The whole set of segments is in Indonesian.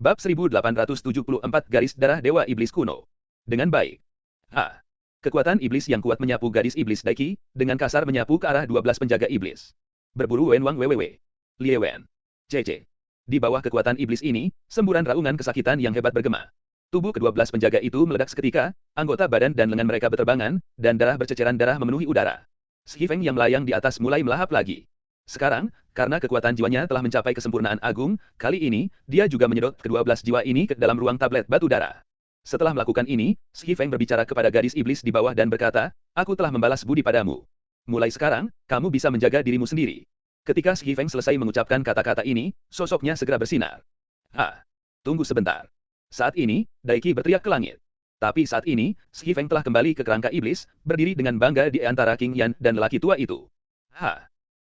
Bab 1874 Garis Darah Dewa Iblis Kuno. Dengan baik. A. Kekuatan iblis yang kuat menyapu gadis iblis Daiki, dengan kasar menyapu ke arah 12 penjaga iblis. Berburu Wenwang WWW. Liewen. CC. Di bawah kekuatan iblis ini, semburan raungan kesakitan yang hebat bergema. Tubuh ke-12 penjaga itu meledak seketika, anggota badan dan lengan mereka berterbangan, dan darah berceceran darah memenuhi udara. Shi Feng yang melayang di atas mulai melahap lagi. Sekarang, karena kekuatan jiwanya telah mencapai kesempurnaan agung, kali ini, dia juga menyedot ke-12 jiwa ini ke dalam ruang tablet batu darah. Setelah melakukan ini, Shi Feng berbicara kepada gadis iblis di bawah dan berkata, "Aku telah membalas budi padamu. Mulai sekarang, kamu bisa menjaga dirimu sendiri." Ketika Shi Feng selesai mengucapkan kata-kata ini, sosoknya segera bersinar. Tunggu sebentar. Saat ini, Daiki berteriak ke langit. Tapi saat ini, Shi Feng telah kembali ke kerangka iblis, berdiri dengan bangga di antara King Yan dan lelaki tua itu.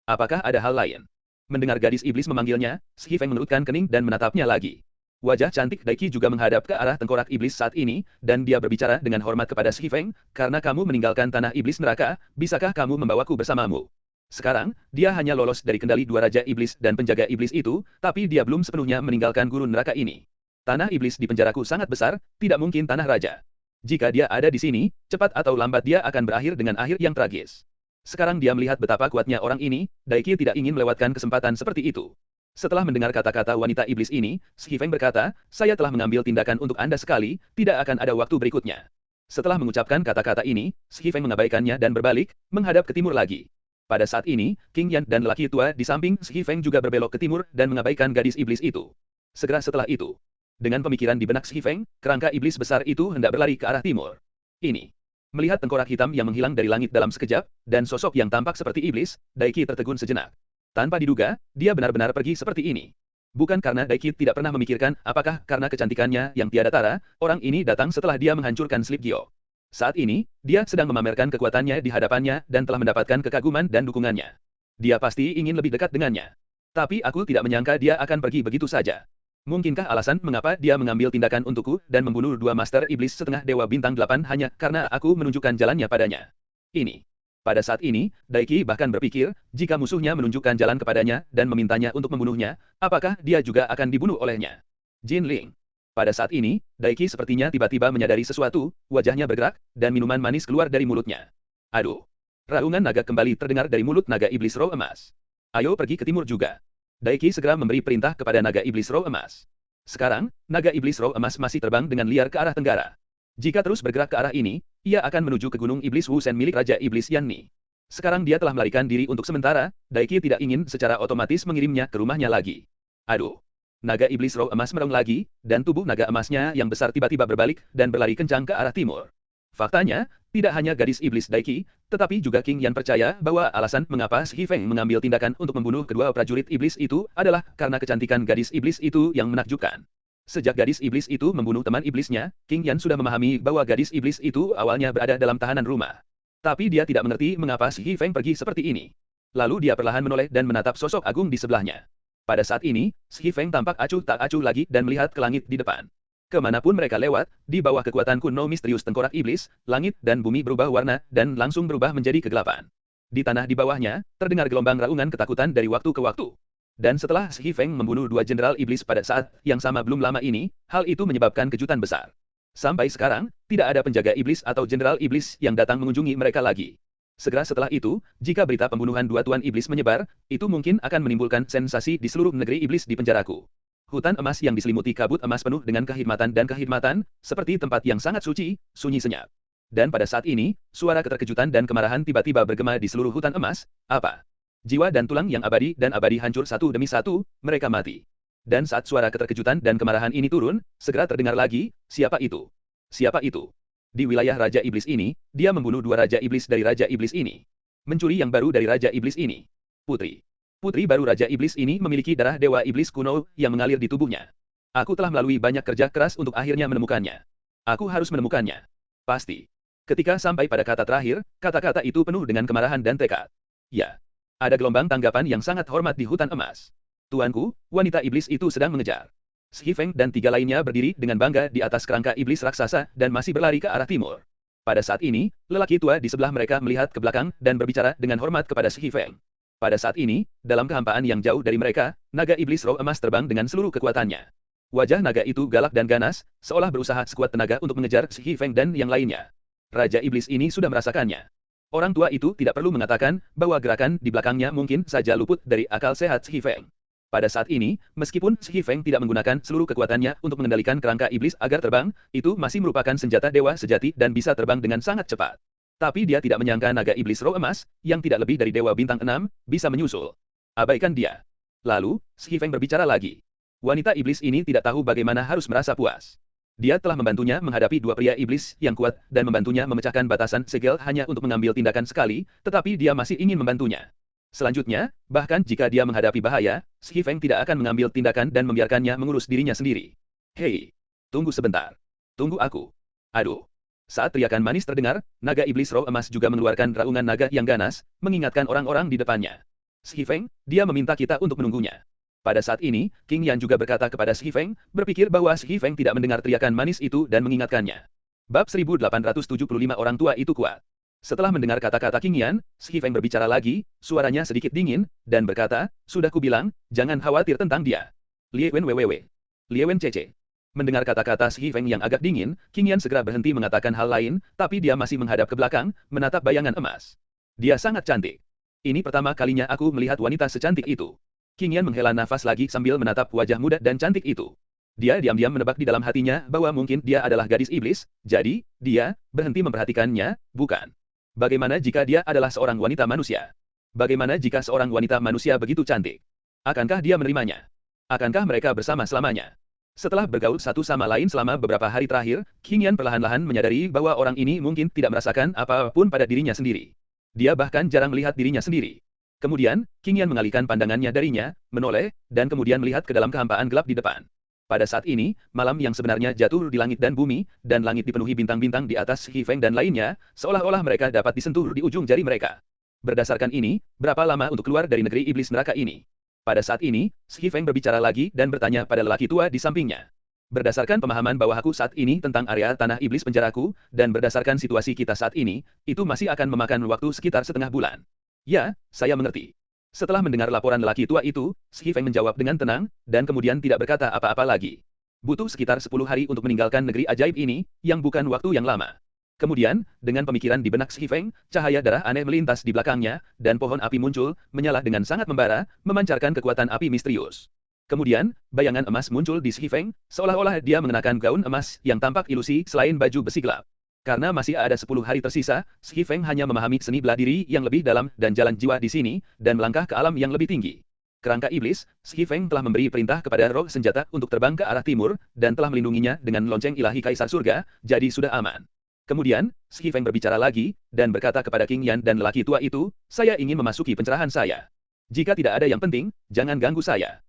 Apakah ada hal lain? Mendengar gadis iblis memanggilnya, Shi Feng mengerutkan kening dan menatapnya lagi. Wajah cantik Daiki juga menghadap ke arah tengkorak iblis saat ini, dan dia berbicara dengan hormat kepada Shi Feng, "Karena kamu meninggalkan tanah iblis neraka, bisakah kamu membawaku bersamamu?" Sekarang, dia hanya lolos dari kendali dua raja iblis dan penjaga iblis itu, tapi dia belum sepenuhnya meninggalkan gurun neraka ini. Tanah iblis di penjaraku sangat besar, tidak mungkin tanah raja. Jika dia ada di sini, cepat atau lambat dia akan berakhir dengan akhir yang tragis. Sekarang dia melihat betapa kuatnya orang ini, Daiki tidak ingin melewatkan kesempatan seperti itu. Setelah mendengar kata-kata wanita iblis ini, Shi Feng berkata, "Saya telah mengambil tindakan untuk Anda sekali, tidak akan ada waktu berikutnya." Setelah mengucapkan kata-kata ini, Shi Feng mengabaikannya dan berbalik, menghadap ke timur lagi. Pada saat ini, King Yan dan lelaki tua di samping Shi Feng juga berbelok ke timur dan mengabaikan gadis iblis itu. Segera setelah itu, dengan pemikiran di benak Shi Feng, kerangka iblis besar itu hendak berlari ke arah timur. Ini. Melihat tengkorak hitam yang menghilang dari langit dalam sekejap, dan sosok yang tampak seperti iblis, Daiki tertegun sejenak. Tanpa diduga, dia benar-benar pergi seperti ini. Bukan karena Daiki tidak pernah memikirkan apakah karena kecantikannya yang tiada tara, orang ini datang setelah dia menghancurkan Slip Gyo. Saat ini, dia sedang memamerkan kekuatannya di hadapannya dan telah mendapatkan kekaguman dan dukungannya. Dia pasti ingin lebih dekat dengannya. Tapi aku tidak menyangka dia akan pergi begitu saja. Mungkinkah alasan mengapa dia mengambil tindakan untukku dan membunuh dua master iblis setengah dewa bintang 8 hanya karena aku menunjukkan jalannya padanya? Ini. Pada saat ini, Daiki bahkan berpikir, jika musuhnya menunjukkan jalan kepadanya dan memintanya untuk membunuhnya, apakah dia juga akan dibunuh olehnya? Jin Ling. Pada saat ini, Daiki sepertinya tiba-tiba menyadari sesuatu, wajahnya bergerak, dan minuman manis keluar dari mulutnya. Aduh. Raungan naga kembali terdengar dari mulut naga iblis roh emas. "Ayo pergi ke timur juga." Daiki segera memberi perintah kepada naga iblis roh emas. Sekarang, naga iblis roh emas masih terbang dengan liar ke arah tenggara. Jika terus bergerak ke arah ini, ia akan menuju ke gunung iblis Wu Shen milik Raja Iblis Yanni. Sekarang dia telah melarikan diri untuk sementara, Daiki tidak ingin secara otomatis mengirimnya ke rumahnya lagi. Aduh. Naga iblis roh emas merong lagi, dan tubuh naga emasnya yang besar tiba-tiba berbalik dan berlari kencang ke arah timur. Faktanya, tidak hanya gadis iblis Daiki, tetapi juga King Yan percaya bahwa alasan mengapa Shi Feng mengambil tindakan untuk membunuh kedua prajurit iblis itu adalah karena kecantikan gadis iblis itu yang menakjubkan. Sejak gadis iblis itu membunuh teman iblisnya, King Yan sudah memahami bahwa gadis iblis itu awalnya berada dalam tahanan rumah. Tapi dia tidak mengerti mengapa Shi Feng pergi seperti ini. Lalu dia perlahan menoleh dan menatap sosok agung di sebelahnya. Pada saat ini, Shi Feng tampak acuh tak acuh lagi dan melihat ke langit di depan. Kemanapun mereka lewat, di bawah kekuatan kuno misterius tengkorak iblis, langit dan bumi berubah warna dan langsung berubah menjadi kegelapan. Di tanah di bawahnya, terdengar gelombang raungan ketakutan dari waktu ke waktu. Dan setelah Shi Feng membunuh dua jenderal iblis pada saat yang sama belum lama ini, hal itu menyebabkan kejutan besar. Sampai sekarang, tidak ada penjaga iblis atau jenderal iblis yang datang mengunjungi mereka lagi. Segera setelah itu, jika berita pembunuhan dua tuan iblis menyebar, itu mungkin akan menimbulkan sensasi di seluruh negeri iblis di penjaraku. Hutan emas yang diselimuti kabut emas penuh dengan kehormatan, seperti tempat yang sangat suci, sunyi senyap. Dan pada saat ini, suara keterkejutan dan kemarahan tiba-tiba bergema di seluruh hutan emas. Apa? Jiwa dan tulang yang abadi dan abadi hancur satu demi satu, mereka mati. Dan saat suara keterkejutan dan kemarahan ini turun, segera terdengar lagi, siapa itu? Siapa itu? Di wilayah Raja Iblis ini, dia membunuh dua Raja Iblis dari Raja Iblis ini. Mencuri yang baru dari Raja Iblis ini. Putri. Putri baru Raja Iblis ini memiliki darah Dewa Iblis kuno yang mengalir di tubuhnya. Aku telah melalui banyak kerja keras untuk akhirnya menemukannya. Aku harus menemukannya. Pasti. Ketika sampai pada kata terakhir, kata-kata itu penuh dengan kemarahan dan tekad. Ya. Ada gelombang tanggapan yang sangat hormat di hutan emas. Tuanku, wanita iblis itu sedang mengejar. Shi Feng dan tiga lainnya berdiri dengan bangga di atas kerangka iblis raksasa dan masih berlari ke arah timur. Pada saat ini, lelaki tua di sebelah mereka melihat ke belakang dan berbicara dengan hormat kepada Shi Feng. Pada saat ini, dalam kehampaan yang jauh dari mereka, naga iblis roh emas terbang dengan seluruh kekuatannya. Wajah naga itu galak dan ganas, seolah berusaha sekuat tenaga untuk mengejar Shi Feng dan yang lainnya. Raja Iblis ini sudah merasakannya. Orang tua itu tidak perlu mengatakan bahwa gerakan di belakangnya mungkin saja luput dari akal sehat Shi Feng. Pada saat ini, meskipun Shi Feng tidak menggunakan seluruh kekuatannya untuk mengendalikan kerangka iblis agar terbang, itu masih merupakan senjata dewa sejati dan bisa terbang dengan sangat cepat. Tapi dia tidak menyangka naga iblis roh emas, yang tidak lebih dari dewa bintang 6, bisa menyusul. Abaikan dia. Lalu, Shi Feng berbicara lagi. Wanita iblis ini tidak tahu bagaimana harus merasa puas. Dia telah membantunya menghadapi dua pria iblis yang kuat dan membantunya memecahkan batasan segel hanya untuk mengambil tindakan sekali, tetapi dia masih ingin membantunya. Selanjutnya, bahkan jika dia menghadapi bahaya, Shi Feng tidak akan mengambil tindakan dan membiarkannya mengurus dirinya sendiri. Hei, tunggu sebentar. Tunggu aku. Aduh. Saat teriakan manis terdengar, naga iblis roh emas juga mengeluarkan raungan naga yang ganas, mengingatkan orang-orang di depannya. Shi Feng, dia meminta kita untuk menunggunya. Pada saat ini, King Yan juga berkata kepada Shi Feng, berpikir bahwa Shi Feng tidak mendengar teriakan manis itu dan mengingatkannya. Bab 1875 orang tua itu kuat. Setelah mendengar kata-kata King Yan, Shi Feng berbicara lagi, suaranya sedikit dingin, dan berkata, sudah kubilang, jangan khawatir tentang dia. Lie Wen Www. Lie Wen Cece. Mendengar kata-kata Shi Feng yang agak dingin, King Yan segera berhenti mengatakan hal lain, tapi dia masih menghadap ke belakang, menatap bayangan emas. Dia sangat cantik. Ini pertama kalinya aku melihat wanita secantik itu. King Yan menghela nafas lagi sambil menatap wajah muda dan cantik itu. Dia diam-diam menebak di dalam hatinya bahwa mungkin dia adalah gadis iblis, jadi, dia berhenti memperhatikannya, bukan. Bagaimana jika dia adalah seorang wanita manusia? Bagaimana jika seorang wanita manusia begitu cantik? Akankah dia menerimanya? Akankah mereka bersama selamanya? Setelah bergaul satu sama lain selama beberapa hari terakhir, King Yan perlahan-lahan menyadari bahwa orang ini mungkin tidak merasakan apapun pada dirinya sendiri. Dia bahkan jarang melihat dirinya sendiri. Kemudian, King Yan mengalihkan pandangannya darinya, menoleh, dan kemudian melihat ke dalam kehampaan gelap di depan. Pada saat ini, malam yang sebenarnya jatuh di langit dan bumi, dan langit dipenuhi bintang-bintang di atas Shi Feng dan lainnya, seolah-olah mereka dapat disentuh di ujung jari mereka. Berdasarkan ini, berapa lama untuk keluar dari negeri iblis neraka ini? Pada saat ini, Shi Feng berbicara lagi dan bertanya pada lelaki tua di sampingnya. Berdasarkan pemahaman bawaku saat ini tentang area tanah iblis penjaraku, dan berdasarkan situasi kita saat ini, itu masih akan memakan waktu sekitar setengah bulan. Ya, saya mengerti. Setelah mendengar laporan lelaki tua itu, Shi Feng menjawab dengan tenang, dan kemudian tidak berkata apa-apa lagi. Butuh sekitar 10 hari untuk meninggalkan negeri ajaib ini, yang bukan waktu yang lama. Kemudian, dengan pemikiran di benak Shi Feng, cahaya darah aneh melintas di belakangnya, dan pohon api muncul, menyala dengan sangat membara, memancarkan kekuatan api misterius. Kemudian, bayangan emas muncul di Shi Feng, seolah-olah dia mengenakan gaun emas yang tampak ilusi selain baju besi gelap. Karena masih ada 10 hari tersisa, Shi Feng hanya memahami seni bela diri yang lebih dalam dan jalan jiwa di sini, dan melangkah ke alam yang lebih tinggi. Kerangka iblis, Shi Feng telah memberi perintah kepada roh senjata untuk terbang ke arah timur, dan telah melindunginya dengan lonceng ilahi Kaisar Surga, jadi sudah aman. Kemudian, Shi Feng berbicara lagi, dan berkata kepada King Yan dan lelaki tua itu, saya ingin memasuki pencerahan saya. Jika tidak ada yang penting, jangan ganggu saya.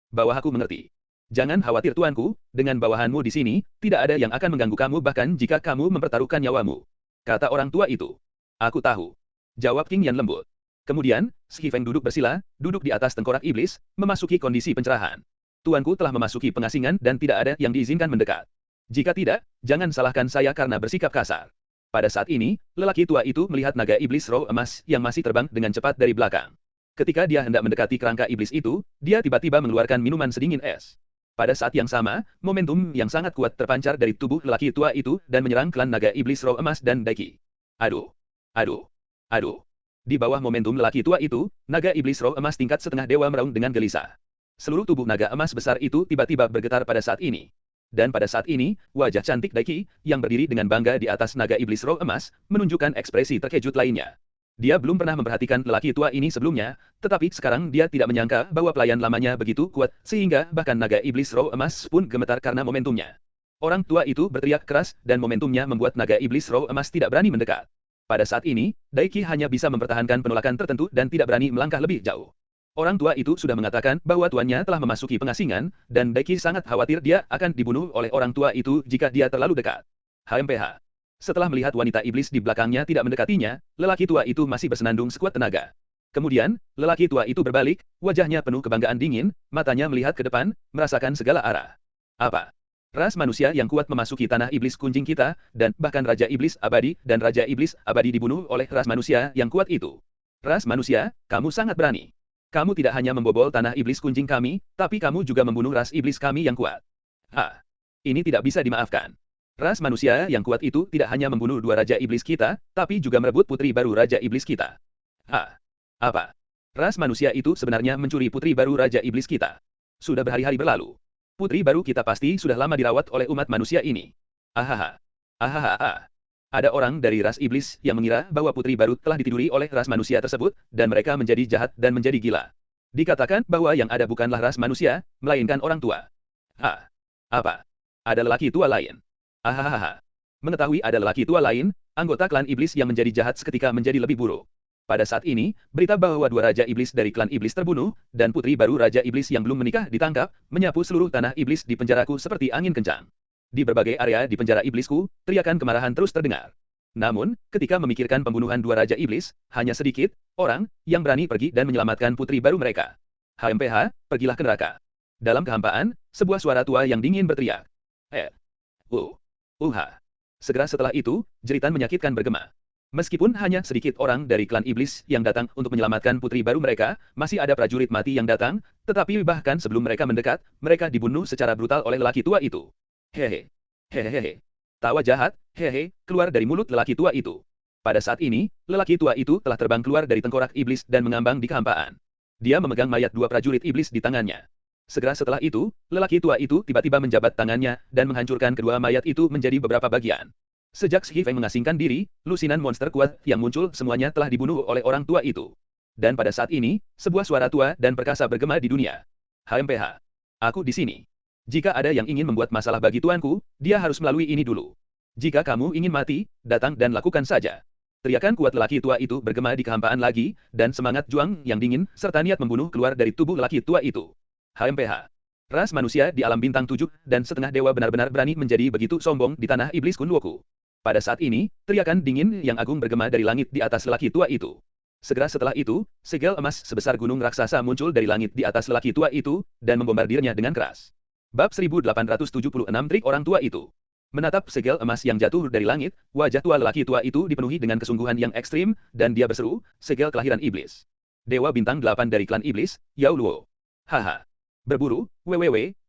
Bawahanku mengerti. Jangan khawatir tuanku, dengan bawahanmu di sini, tidak ada yang akan mengganggu kamu bahkan jika kamu mempertaruhkan nyawamu. Kata orang tua itu. Aku tahu. Jawab King Yan lembut. Kemudian, Shi Feng duduk bersila, duduk di atas tengkorak iblis, memasuki kondisi pencerahan. Tuanku telah memasuki pengasingan dan tidak ada yang diizinkan mendekat. Jika tidak, jangan salahkan saya karena bersikap kasar. Pada saat ini, lelaki tua itu melihat naga iblis roh emas yang masih terbang dengan cepat dari belakang. Ketika dia hendak mendekati kerangka iblis itu, dia tiba-tiba mengeluarkan minuman sedingin es. Pada saat yang sama, momentum yang sangat kuat terpancar dari tubuh lelaki tua itu dan menyerang klan naga iblis roh emas dan Daiki. Aduh. Aduh. Aduh. Di bawah momentum lelaki tua itu, naga iblis roh emas tingkat setengah dewa meraung dengan gelisah. Seluruh tubuh naga emas besar itu tiba-tiba bergetar pada saat ini. Dan pada saat ini, wajah cantik Daiki, yang berdiri dengan bangga di atas naga iblis roh emas, menunjukkan ekspresi terkejut lainnya. Dia belum pernah memperhatikan lelaki tua ini sebelumnya, tetapi sekarang dia tidak menyangka bahwa pelayan lamanya begitu kuat, sehingga bahkan naga iblis roh emas pun gemetar karena momentumnya. Orang tua itu berteriak keras, dan momentumnya membuat naga iblis roh emas tidak berani mendekat. Pada saat ini, Daiki hanya bisa mempertahankan penolakan tertentu dan tidak berani melangkah lebih jauh. Orang tua itu sudah mengatakan bahwa tuannya telah memasuki pengasingan, dan Daiki sangat khawatir dia akan dibunuh oleh orang tua itu jika dia terlalu dekat. HMPH. Setelah melihat wanita iblis di belakangnya tidak mendekatinya, lelaki tua itu masih bersenandung sekuat tenaga. Kemudian, lelaki tua itu berbalik, wajahnya penuh kebanggaan dingin, matanya melihat ke depan, merasakan segala arah. Apa? Ras manusia yang kuat memasuki tanah iblis kunjing kita, dan bahkan Raja Iblis Abadi dan Raja Iblis Abadi dibunuh oleh ras manusia yang kuat itu. Ras manusia, kamu sangat berani. Kamu tidak hanya membobol tanah iblis kunjing kami, tapi kamu juga membunuh ras iblis kami yang kuat. Ini tidak bisa dimaafkan. Ras manusia yang kuat itu tidak hanya membunuh dua raja iblis kita, tapi juga merebut putri baru raja iblis kita. Apa? Ras manusia itu sebenarnya mencuri putri baru raja iblis kita. Sudah berhari-hari berlalu. Putri baru kita pasti sudah lama dirawat oleh umat manusia ini. Ada orang dari ras iblis yang mengira bahwa putri baru telah ditiduri oleh ras manusia tersebut, dan mereka menjadi jahat dan menjadi gila. Dikatakan bahwa yang ada bukanlah ras manusia, melainkan orang tua. Apa? Ada lelaki tua lain. Mengetahui ada lelaki tua lain, anggota klan iblis yang menjadi jahat seketika menjadi lebih buruk. Pada saat ini, berita bahwa dua raja iblis dari klan iblis terbunuh, dan putri baru raja iblis yang belum menikah ditangkap, menyapu seluruh tanah iblis di penjaraku seperti angin kencang. Di berbagai area di penjara iblisku, teriakan kemarahan terus terdengar. Namun, ketika memikirkan pembunuhan dua raja iblis, hanya sedikit orang yang berani pergi dan menyelamatkan putri baru mereka. Pergilah ke neraka. Dalam kehampaan, sebuah suara tua yang dingin berteriak. Segera setelah itu, jeritan menyakitkan bergema. Meskipun hanya sedikit orang dari klan iblis yang datang untuk menyelamatkan putri baru mereka, masih ada prajurit mati yang datang, tetapi bahkan sebelum mereka mendekat, mereka dibunuh secara brutal oleh lelaki tua itu. Tawa jahat, keluar dari mulut lelaki tua itu. Pada saat ini, lelaki tua itu telah terbang keluar dari tengkorak iblis dan mengambang di kehampaan. Dia memegang mayat dua prajurit iblis di tangannya. Segera setelah itu, lelaki tua itu tiba-tiba menjabat tangannya dan menghancurkan kedua mayat itu menjadi beberapa bagian. Sejak Shi Feng mengasingkan diri, lusinan monster kuat yang muncul semuanya telah dibunuh oleh orang tua itu. Dan pada saat ini, sebuah suara tua dan perkasa bergema di dunia. Aku di sini. Jika ada yang ingin membuat masalah bagi tuanku, dia harus melalui ini dulu. Jika kamu ingin mati, datang dan lakukan saja. Teriakan kuat lelaki tua itu bergema di kehampaan lagi, dan semangat juang yang dingin serta niat membunuh keluar dari tubuh lelaki tua itu. Ras manusia di alam bintang 7 dan setengah dewa benar-benar berani menjadi begitu sombong di tanah iblis Kunwoku. Pada saat ini, teriakan dingin yang agung bergema dari langit di atas lelaki tua itu. Segera setelah itu, segel emas sebesar gunung raksasa muncul dari langit di atas lelaki tua itu, dan membombardirnya dengan keras. Bab 1876 trik orang tua itu. Menatap segel emas yang jatuh dari langit, wajah tua lelaki tua itu dipenuhi dengan kesungguhan yang ekstrim, dan dia berseru, segel kelahiran iblis. Dewa bintang 8 dari klan iblis, Yao Luo. Berburu,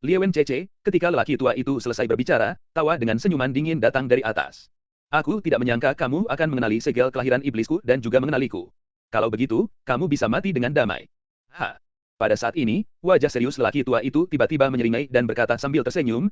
Liewen Cece, ketika lelaki tua itu selesai berbicara, tawa dengan senyuman dingin datang dari atas. Aku tidak menyangka kamu akan mengenali segel kelahiran iblisku dan juga mengenaliku. Kalau begitu, kamu bisa mati dengan damai. Pada saat ini, wajah serius lelaki tua itu tiba-tiba menyeringai dan berkata sambil tersenyum,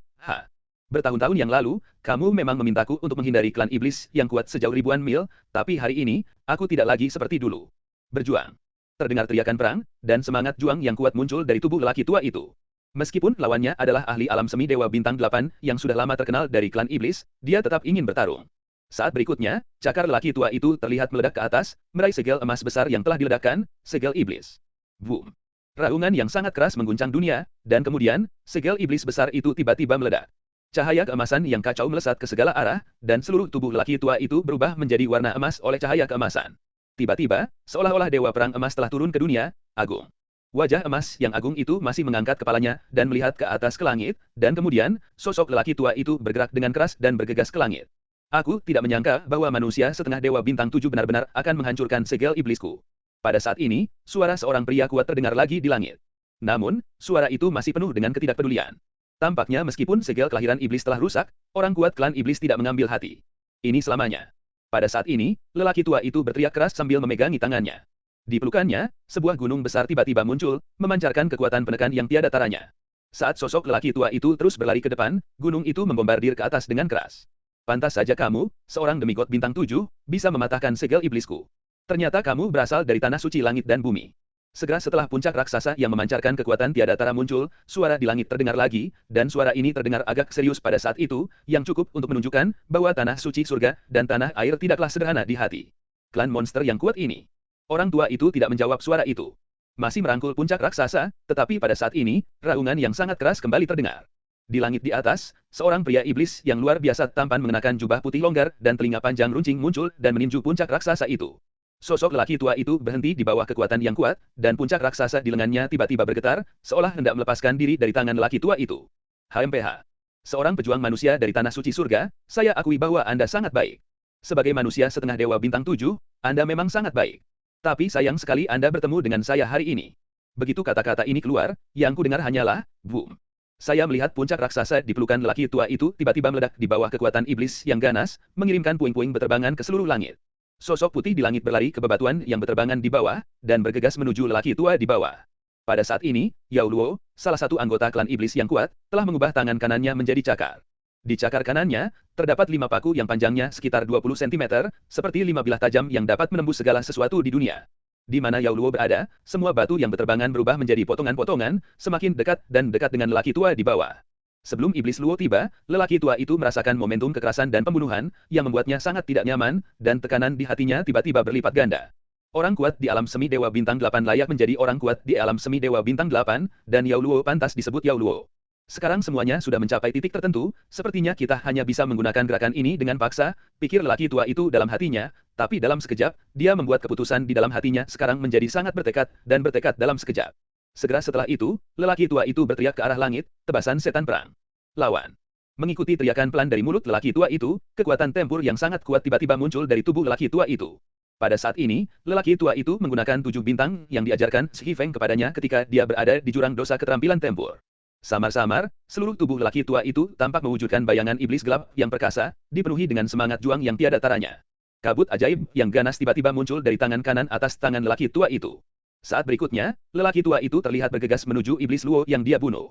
Bertahun-tahun yang lalu, kamu memang memintaku untuk menghindari klan iblis yang kuat sejauh ribuan mil, tapi hari ini, aku tidak lagi seperti dulu. Berjuang. Terdengar teriakan perang, dan semangat juang yang kuat muncul dari tubuh lelaki tua itu. Meskipun lawannya adalah ahli alam semi dewa bintang 8 yang sudah lama terkenal dari klan iblis, dia tetap ingin bertarung. Saat berikutnya, cakar lelaki tua itu terlihat meledak ke atas, meraih segel emas besar yang telah diledakkan, segel iblis. Boom. Raungan yang sangat keras mengguncang dunia, dan kemudian, segel iblis besar itu tiba-tiba meledak. Cahaya keemasan yang kacau melesat ke segala arah, dan seluruh tubuh lelaki tua itu berubah menjadi warna emas oleh cahaya keemasan. Tiba-tiba, seolah-olah dewa perang emas telah turun ke dunia, agung. Wajah emas yang agung itu masih mengangkat kepalanya dan melihat ke atas ke langit, dan kemudian, sosok lelaki tua itu bergerak dengan keras dan bergegas ke langit. Aku tidak menyangka bahwa manusia setengah dewa bintang 7 benar-benar akan menghancurkan segel iblisku. Pada saat ini, suara seorang pria kuat terdengar lagi di langit. Namun, suara itu masih penuh dengan ketidakpedulian. Tampaknya meskipun segel kelahiran iblis telah rusak, orang kuat klan iblis tidak mengambil hati. Ini selamanya. Pada saat ini, lelaki tua itu berteriak keras sambil memegangi tangannya. Di pelukannya, sebuah gunung besar tiba-tiba muncul, memancarkan kekuatan penekan yang tiada taranya. Saat sosok lelaki tua itu terus berlari ke depan, gunung itu membombardir ke atas dengan keras. Pantas saja kamu, seorang demigod bintang 7, bisa mematahkan segel iblisku. Ternyata kamu berasal dari tanah suci langit dan bumi. Segera setelah puncak raksasa yang memancarkan kekuatan tiada tara muncul, suara di langit terdengar lagi, dan suara ini terdengar agak serius pada saat itu, yang cukup untuk menunjukkan bahwa tanah suci surga dan tanah air tidaklah sederhana di hati. Klan monster yang kuat ini. Orang tua itu tidak menjawab suara itu. Masih merangkul puncak raksasa, tetapi pada saat ini, raungan yang sangat keras kembali terdengar. Di langit di atas, seorang pria iblis yang luar biasa tampan mengenakan jubah putih longgar dan telinga panjang runcing muncul dan meninju puncak raksasa itu. Sosok lelaki tua itu berhenti di bawah kekuatan yang kuat, dan puncak raksasa di lengannya tiba-tiba bergetar, seolah hendak melepaskan diri dari tangan lelaki tua itu. Seorang pejuang manusia dari tanah suci surga, saya akui bahwa Anda sangat baik. Sebagai manusia setengah dewa bintang 7, Anda memang sangat baik. Tapi sayang sekali Anda bertemu dengan saya hari ini. Begitu kata-kata ini keluar, yang kudengar hanyalah, boom. Saya melihat puncak raksasa di pelukan lelaki tua itu tiba-tiba meledak di bawah kekuatan iblis yang ganas, mengirimkan puing-puing berterbangan ke seluruh langit. Sosok putih di langit berlari ke bebatuan yang berterbangan di bawah, dan bergegas menuju lelaki tua di bawah. Pada saat ini, Yao Luo, salah satu anggota klan iblis yang kuat, telah mengubah tangan kanannya menjadi cakar. Di cakar kanannya, terdapat 5 paku yang panjangnya sekitar 20 cm, seperti 5 bilah tajam yang dapat menembus segala sesuatu di dunia. Di mana Yao Luo berada, semua batu yang berterbangan berubah menjadi potongan-potongan, semakin dekat dan dekat dengan lelaki tua di bawah. Sebelum iblis Luo tiba, lelaki tua itu merasakan momentum kekerasan dan pembunuhan, yang membuatnya sangat tidak nyaman, dan tekanan di hatinya tiba-tiba berlipat ganda. Orang kuat di alam semi Dewa Bintang 8 layak menjadi orang kuat di alam semi Dewa Bintang 8, dan Yao Luo pantas disebut Yao Luo. Sekarang semuanya sudah mencapai titik tertentu, sepertinya kita hanya bisa menggunakan gerakan ini dengan paksa, pikir lelaki tua itu dalam hatinya, tapi dalam sekejap, dia membuat keputusan di dalam hatinya sekarang menjadi sangat bertekad, dan bertekad dalam sekejap. Segera setelah itu, lelaki tua itu berteriak ke arah langit, tebasan setan perang. Lawan. Mengikuti teriakan pelan dari mulut lelaki tua itu, kekuatan tempur yang sangat kuat tiba-tiba muncul dari tubuh lelaki tua itu. Pada saat ini, lelaki tua itu menggunakan 7 bintang yang diajarkan Shi Feng kepadanya ketika dia berada di jurang dosa keterampilan tempur. Samar-samar, seluruh tubuh lelaki tua itu tampak mewujudkan bayangan iblis gelap yang perkasa, dipenuhi dengan semangat juang yang tiada taranya. Kabut ajaib yang ganas tiba-tiba muncul dari tangan kanan atas tangan lelaki tua itu. Saat berikutnya, lelaki tua itu terlihat bergegas menuju iblis Luo yang dia bunuh.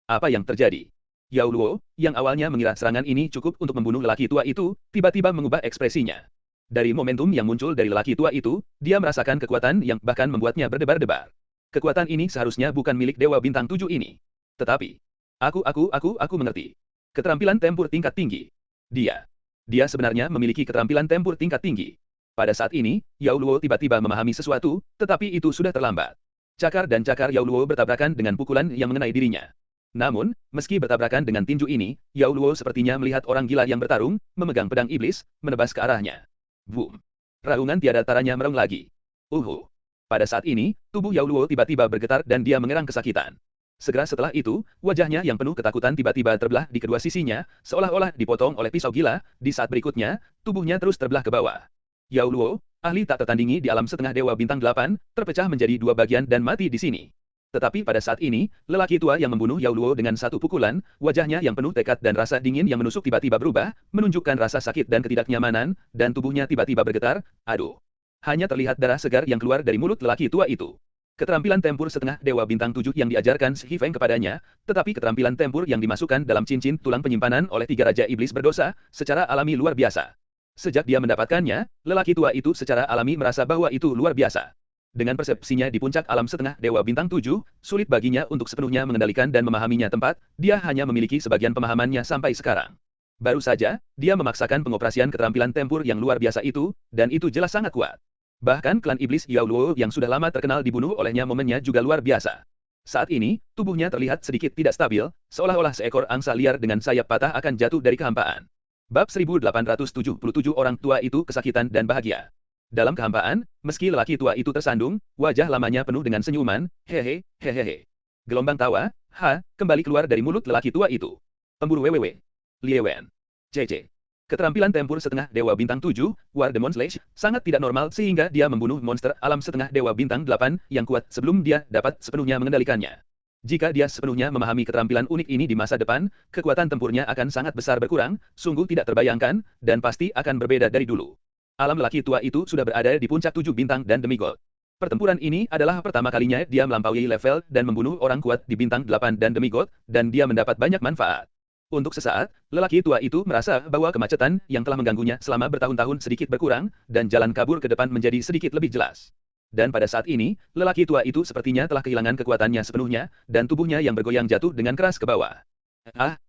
Apa yang terjadi? Yao Luo, yang awalnya mengira serangan ini cukup untuk membunuh lelaki tua itu, tiba-tiba mengubah ekspresinya. Dari momentum yang muncul dari lelaki tua itu, dia merasakan kekuatan yang bahkan membuatnya berdebar-debar. Kekuatan ini seharusnya bukan milik Dewa Bintang 7 ini. Tetapi, aku mengerti. Keterampilan tempur tingkat tinggi. Dia sebenarnya memiliki keterampilan tempur tingkat tinggi. Pada saat ini, Yao Luo tiba-tiba memahami sesuatu, tetapi itu sudah terlambat. Cakar dan cakar Yao Luo bertabrakan dengan pukulan yang mengenai dirinya. Namun, meski bertabrakan dengan tinju ini, Yao Luo sepertinya melihat orang gila yang bertarung, memegang pedang iblis, menebas ke arahnya. Boom. Raungan tiada taranya merong lagi. Pada saat ini, tubuh Yao Luo tiba-tiba bergetar dan dia mengerang kesakitan. Segera setelah itu, wajahnya yang penuh ketakutan tiba-tiba terbelah di kedua sisinya, seolah-olah dipotong oleh pisau gila. Di saat berikutnya, tubuhnya terus terbelah ke bawah. Yao Luo, ahli tak tertandingi di alam setengah Dewa Bintang 8, terpecah menjadi 2 bagian dan mati di sini. Tetapi pada saat ini, lelaki tua yang membunuh Yao Luo dengan 1 pukulan, wajahnya yang penuh tekad dan rasa dingin yang menusuk tiba-tiba berubah, menunjukkan rasa sakit dan ketidaknyamanan, dan tubuhnya tiba-tiba bergetar. Hanya terlihat darah segar yang keluar dari mulut lelaki tua itu. Keterampilan tempur setengah Dewa Bintang 7 yang diajarkan Shi Feng kepadanya, tetapi keterampilan tempur yang dimasukkan dalam cincin tulang penyimpanan oleh 3 Raja Iblis berdosa, secara alami luar biasa. Sejak dia mendapatkannya, lelaki tua itu secara alami merasa bahwa itu luar biasa. Dengan persepsinya di puncak alam setengah Dewa Bintang 7, sulit baginya untuk sepenuhnya mengendalikan dan memahaminya tempat, dia hanya memiliki sebagian pemahamannya sampai sekarang. Baru saja, dia memaksakan pengoperasian keterampilan tempur yang luar biasa itu, dan itu jelas sangat kuat. Bahkan klan iblis Yao Luo yang sudah lama terkenal dibunuh olehnya momennya juga luar biasa. Saat ini, tubuhnya terlihat sedikit tidak stabil, seolah-olah seekor angsa liar dengan sayap patah akan jatuh dari kehampaan. Bab 1877 orang tua itu kesakitan dan bahagia. Dalam kehampaan, meski lelaki tua itu tersandung, wajah lamanya penuh dengan senyuman, hehehe. Gelombang tawa, kembali keluar dari mulut lelaki tua itu. Pemburu WWW. Liewen. CC. Keterampilan tempur setengah Dewa Bintang 7, War Demon Slash, sangat tidak normal sehingga dia membunuh monster alam setengah Dewa Bintang 8 yang kuat sebelum dia dapat sepenuhnya mengendalikannya. Jika dia sepenuhnya memahami keterampilan unik ini di masa depan, kekuatan tempurnya akan sangat besar berkurang, sungguh tidak terbayangkan, dan pasti akan berbeda dari dulu. Alam lelaki tua itu sudah berada di puncak 7 bintang dan demigod. Pertempuran ini adalah pertama kalinya dia melampaui level dan membunuh orang kuat di bintang 8 dan demigod, dan dia mendapat banyak manfaat. Untuk sesaat, lelaki tua itu merasa bahwa kemacetan yang telah mengganggunya selama bertahun-tahun sedikit berkurang, dan jalan kabur ke depan menjadi sedikit lebih jelas. Dan pada saat ini, lelaki tua itu sepertinya telah kehilangan kekuatannya sepenuhnya, dan tubuhnya yang bergoyang jatuh dengan keras ke bawah.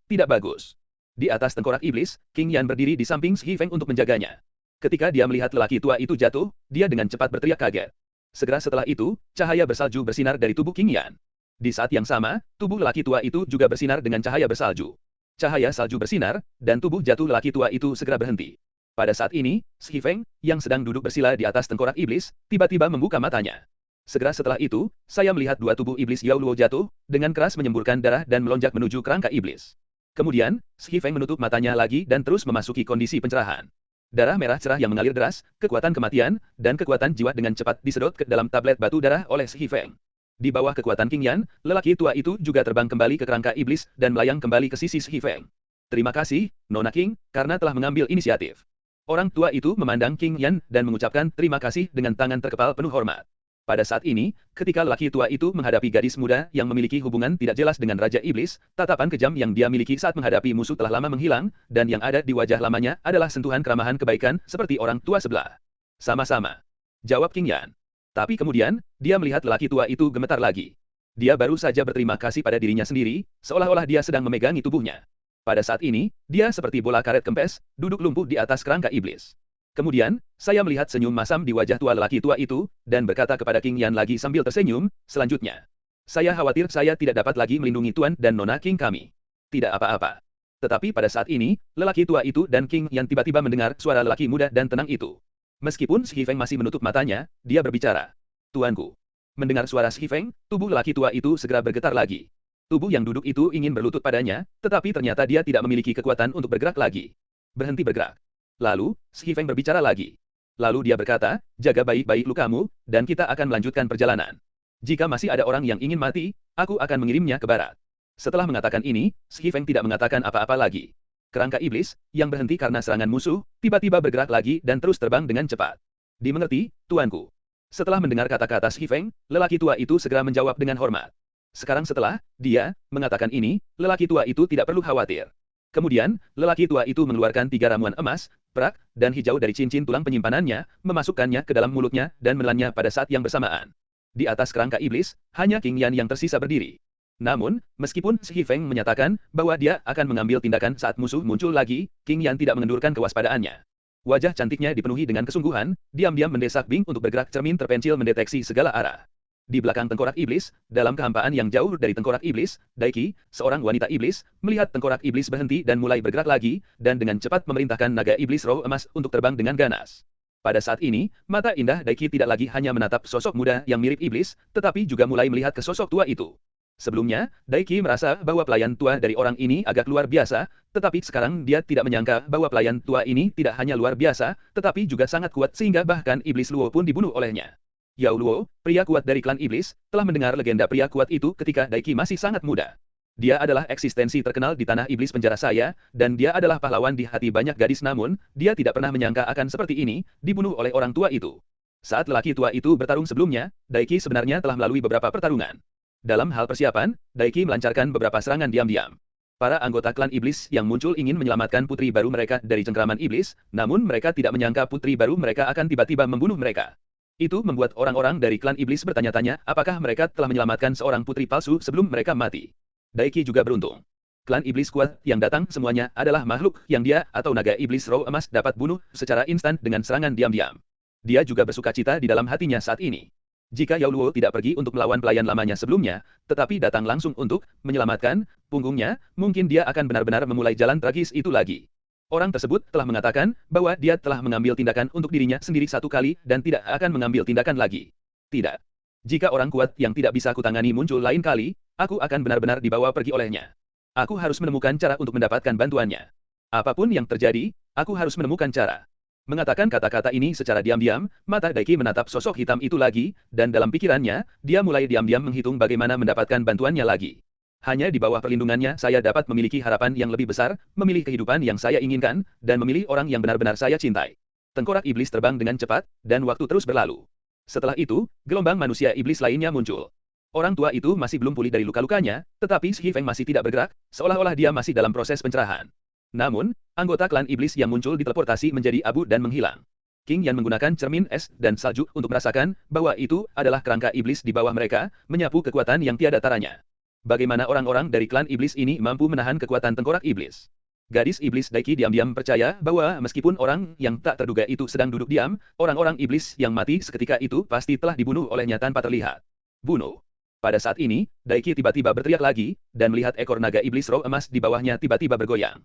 Tidak bagus. Di atas tengkorak iblis, King Yan berdiri di samping Shi Feng untuk menjaganya. Ketika dia melihat lelaki tua itu jatuh, dia dengan cepat berteriak kaget. Segera setelah itu, cahaya bersalju bersinar dari tubuh King Yan. Di saat yang sama, tubuh lelaki tua itu juga bersinar dengan cahaya bersalju. Cahaya salju bersinar, dan tubuh jatuh lelaki tua itu segera berhenti. Pada saat ini, Shi Feng, yang sedang duduk bersila di atas tengkorak iblis, tiba-tiba membuka matanya. Segera setelah itu, saya melihat 2 tubuh iblis Yao Luo jatuh, dengan keras menyemburkan darah dan melonjak menuju kerangka iblis. Kemudian, Shi Feng menutup matanya lagi dan terus memasuki kondisi pencerahan. Darah merah cerah yang mengalir deras, kekuatan kematian, dan kekuatan jiwa dengan cepat disedot ke dalam tablet batu darah oleh Shi Feng. Di bawah kekuatan King Yan, lelaki tua itu juga terbang kembali ke kerangka iblis dan melayang kembali ke sisi Shi Feng. Terima kasih, Nona King, karena telah mengambil inisiatif. Orang tua itu memandang King Yan dan mengucapkan terima kasih dengan tangan terkepal penuh hormat. Pada saat ini, ketika lelaki tua itu menghadapi gadis muda yang memiliki hubungan tidak jelas dengan Raja Iblis, tatapan kejam yang dia miliki saat menghadapi musuh telah lama menghilang, dan yang ada di wajah lamanya adalah sentuhan keramahan kebaikan seperti orang tua sebelah. Sama-sama, jawab King Yan. Tapi kemudian, dia melihat lelaki tua itu gemetar lagi. Dia baru saja berterima kasih pada dirinya sendiri, seolah-olah dia sedang memegangi tubuhnya. Pada saat ini, dia seperti bola karet kempes, duduk lumpuh di atas kerangka iblis. Kemudian, saya melihat senyum masam di wajah tua lelaki tua itu, dan berkata kepada King Yan lagi sambil tersenyum, selanjutnya. Saya khawatir saya tidak dapat lagi melindungi Tuan dan Nona King kami. Tidak apa-apa. Tetapi pada saat ini, lelaki tua itu dan King Yan tiba-tiba mendengar suara lelaki muda dan tenang itu. Meskipun Shi Feng masih menutup matanya, dia berbicara. Tuanku. Mendengar suara Shi Feng, tubuh lelaki tua itu segera bergetar lagi. Tubuh yang duduk itu ingin berlutut padanya, tetapi ternyata dia tidak memiliki kekuatan untuk bergerak lagi. Berhenti bergerak. Lalu, Shi Feng berbicara lagi. Lalu dia berkata, jaga baik-baik lukamu, dan kita akan melanjutkan perjalanan. Jika masih ada orang yang ingin mati, aku akan mengirimnya ke barat. Setelah mengatakan ini, Shi Feng tidak mengatakan apa-apa lagi. Kerangka iblis, yang berhenti karena serangan musuh, tiba-tiba bergerak lagi dan terus terbang dengan cepat. Dimengerti, tuanku. Setelah mendengar kata-kata Shi Feng, lelaki tua itu segera menjawab dengan hormat. Sekarang setelah dia mengatakan ini, lelaki tua itu tidak perlu khawatir. Kemudian, lelaki tua itu mengeluarkan 3 ramuan emas, perak, dan hijau dari cincin tulang penyimpanannya, memasukkannya ke dalam mulutnya dan menelannya pada saat yang bersamaan. Di atas kerangka iblis, hanya King Yan yang tersisa berdiri. Namun, meskipun Shi Feng menyatakan bahwa dia akan mengambil tindakan saat musuh muncul lagi, King Yan tidak mengendurkan kewaspadaannya. Wajah cantiknya dipenuhi dengan kesungguhan, diam-diam mendesak Bing untuk bergerak cermin terpencil mendeteksi segala arah. Di belakang tengkorak iblis, dalam kehampaan yang jauh dari tengkorak iblis, Daiki, seorang wanita iblis, melihat tengkorak iblis berhenti dan mulai bergerak lagi, dan dengan cepat memerintahkan naga iblis roh emas untuk terbang dengan ganas. Pada saat ini, mata indah Daiki tidak lagi hanya menatap sosok muda yang mirip iblis, tetapi juga mulai melihat ke sosok tua itu. Sebelumnya, Daiki merasa bahwa pelayan tua dari orang ini agak luar biasa, tetapi sekarang dia tidak menyangka bahwa pelayan tua ini tidak hanya luar biasa, tetapi juga sangat kuat sehingga bahkan iblis Luo pun dibunuh olehnya. Yao Luo, pria kuat dari klan iblis, telah mendengar legenda pria kuat itu ketika Daiki masih sangat muda. Dia adalah eksistensi terkenal di tanah iblis penjara saya, dan dia adalah pahlawan di hati banyak gadis namun, dia tidak pernah menyangka akan seperti ini, dibunuh oleh orang tua itu. Saat lelaki tua itu bertarung sebelumnya, Daiki sebenarnya telah melalui beberapa pertarungan. Dalam hal persiapan, Daiki melancarkan beberapa serangan diam-diam. Para anggota klan iblis yang muncul ingin menyelamatkan putri baru mereka dari cengkraman iblis, namun mereka tidak menyangka putri baru mereka akan tiba-tiba membunuh mereka. Itu membuat orang-orang dari klan iblis bertanya-tanya apakah mereka telah menyelamatkan seorang putri palsu sebelum mereka mati. Daiki juga beruntung. Klan iblis kuat yang datang semuanya adalah makhluk yang dia atau naga iblis roh emas dapat bunuh secara instan dengan serangan diam-diam. Dia juga bersukacita di dalam hatinya saat ini. Jika Yao Luo tidak pergi untuk melawan pelayan lamanya sebelumnya, tetapi datang langsung untuk menyelamatkan punggungnya, mungkin dia akan benar-benar memulai jalan tragis itu lagi. Orang tersebut telah mengatakan bahwa dia telah mengambil tindakan untuk dirinya sendiri satu kali dan tidak akan mengambil tindakan lagi. Tidak. Jika orang kuat yang tidak bisa kutangani muncul lain kali, aku akan benar-benar dibawa pergi olehnya. Aku harus menemukan cara untuk mendapatkan bantuannya. Apapun yang terjadi, aku harus menemukan cara. Mengatakan kata-kata ini secara diam-diam, mata Daiki menatap sosok hitam itu lagi, dan dalam pikirannya, dia mulai diam-diam menghitung bagaimana mendapatkan bantuannya lagi. Hanya di bawah perlindungannya saya dapat memiliki harapan yang lebih besar, memilih kehidupan yang saya inginkan, dan memilih orang yang benar-benar saya cintai. Tengkorak iblis terbang dengan cepat, dan waktu terus berlalu. Setelah itu, gelombang manusia iblis lainnya muncul. Orang tua itu masih belum pulih dari luka-lukanya, tetapi Shi Feng masih tidak bergerak, seolah-olah dia masih dalam proses pencerahan. Namun, anggota klan iblis yang muncul diteleportasi menjadi abu dan menghilang. King Yan menggunakan cermin es dan salju untuk merasakan bahwa itu adalah kerangka iblis di bawah mereka, menyapu kekuatan yang tiada taranya. Bagaimana orang-orang dari klan iblis ini mampu menahan kekuatan tengkorak iblis? Gadis iblis Daiki diam-diam percaya bahwa meskipun orang yang tak terduga itu sedang duduk diam, orang-orang iblis yang mati seketika itu pasti telah dibunuh olehnya tanpa terlihat. Bunuh. Pada saat ini, Daiki tiba-tiba berteriak lagi, dan melihat ekor naga iblis roh emas di bawahnya tiba-tiba bergoyang.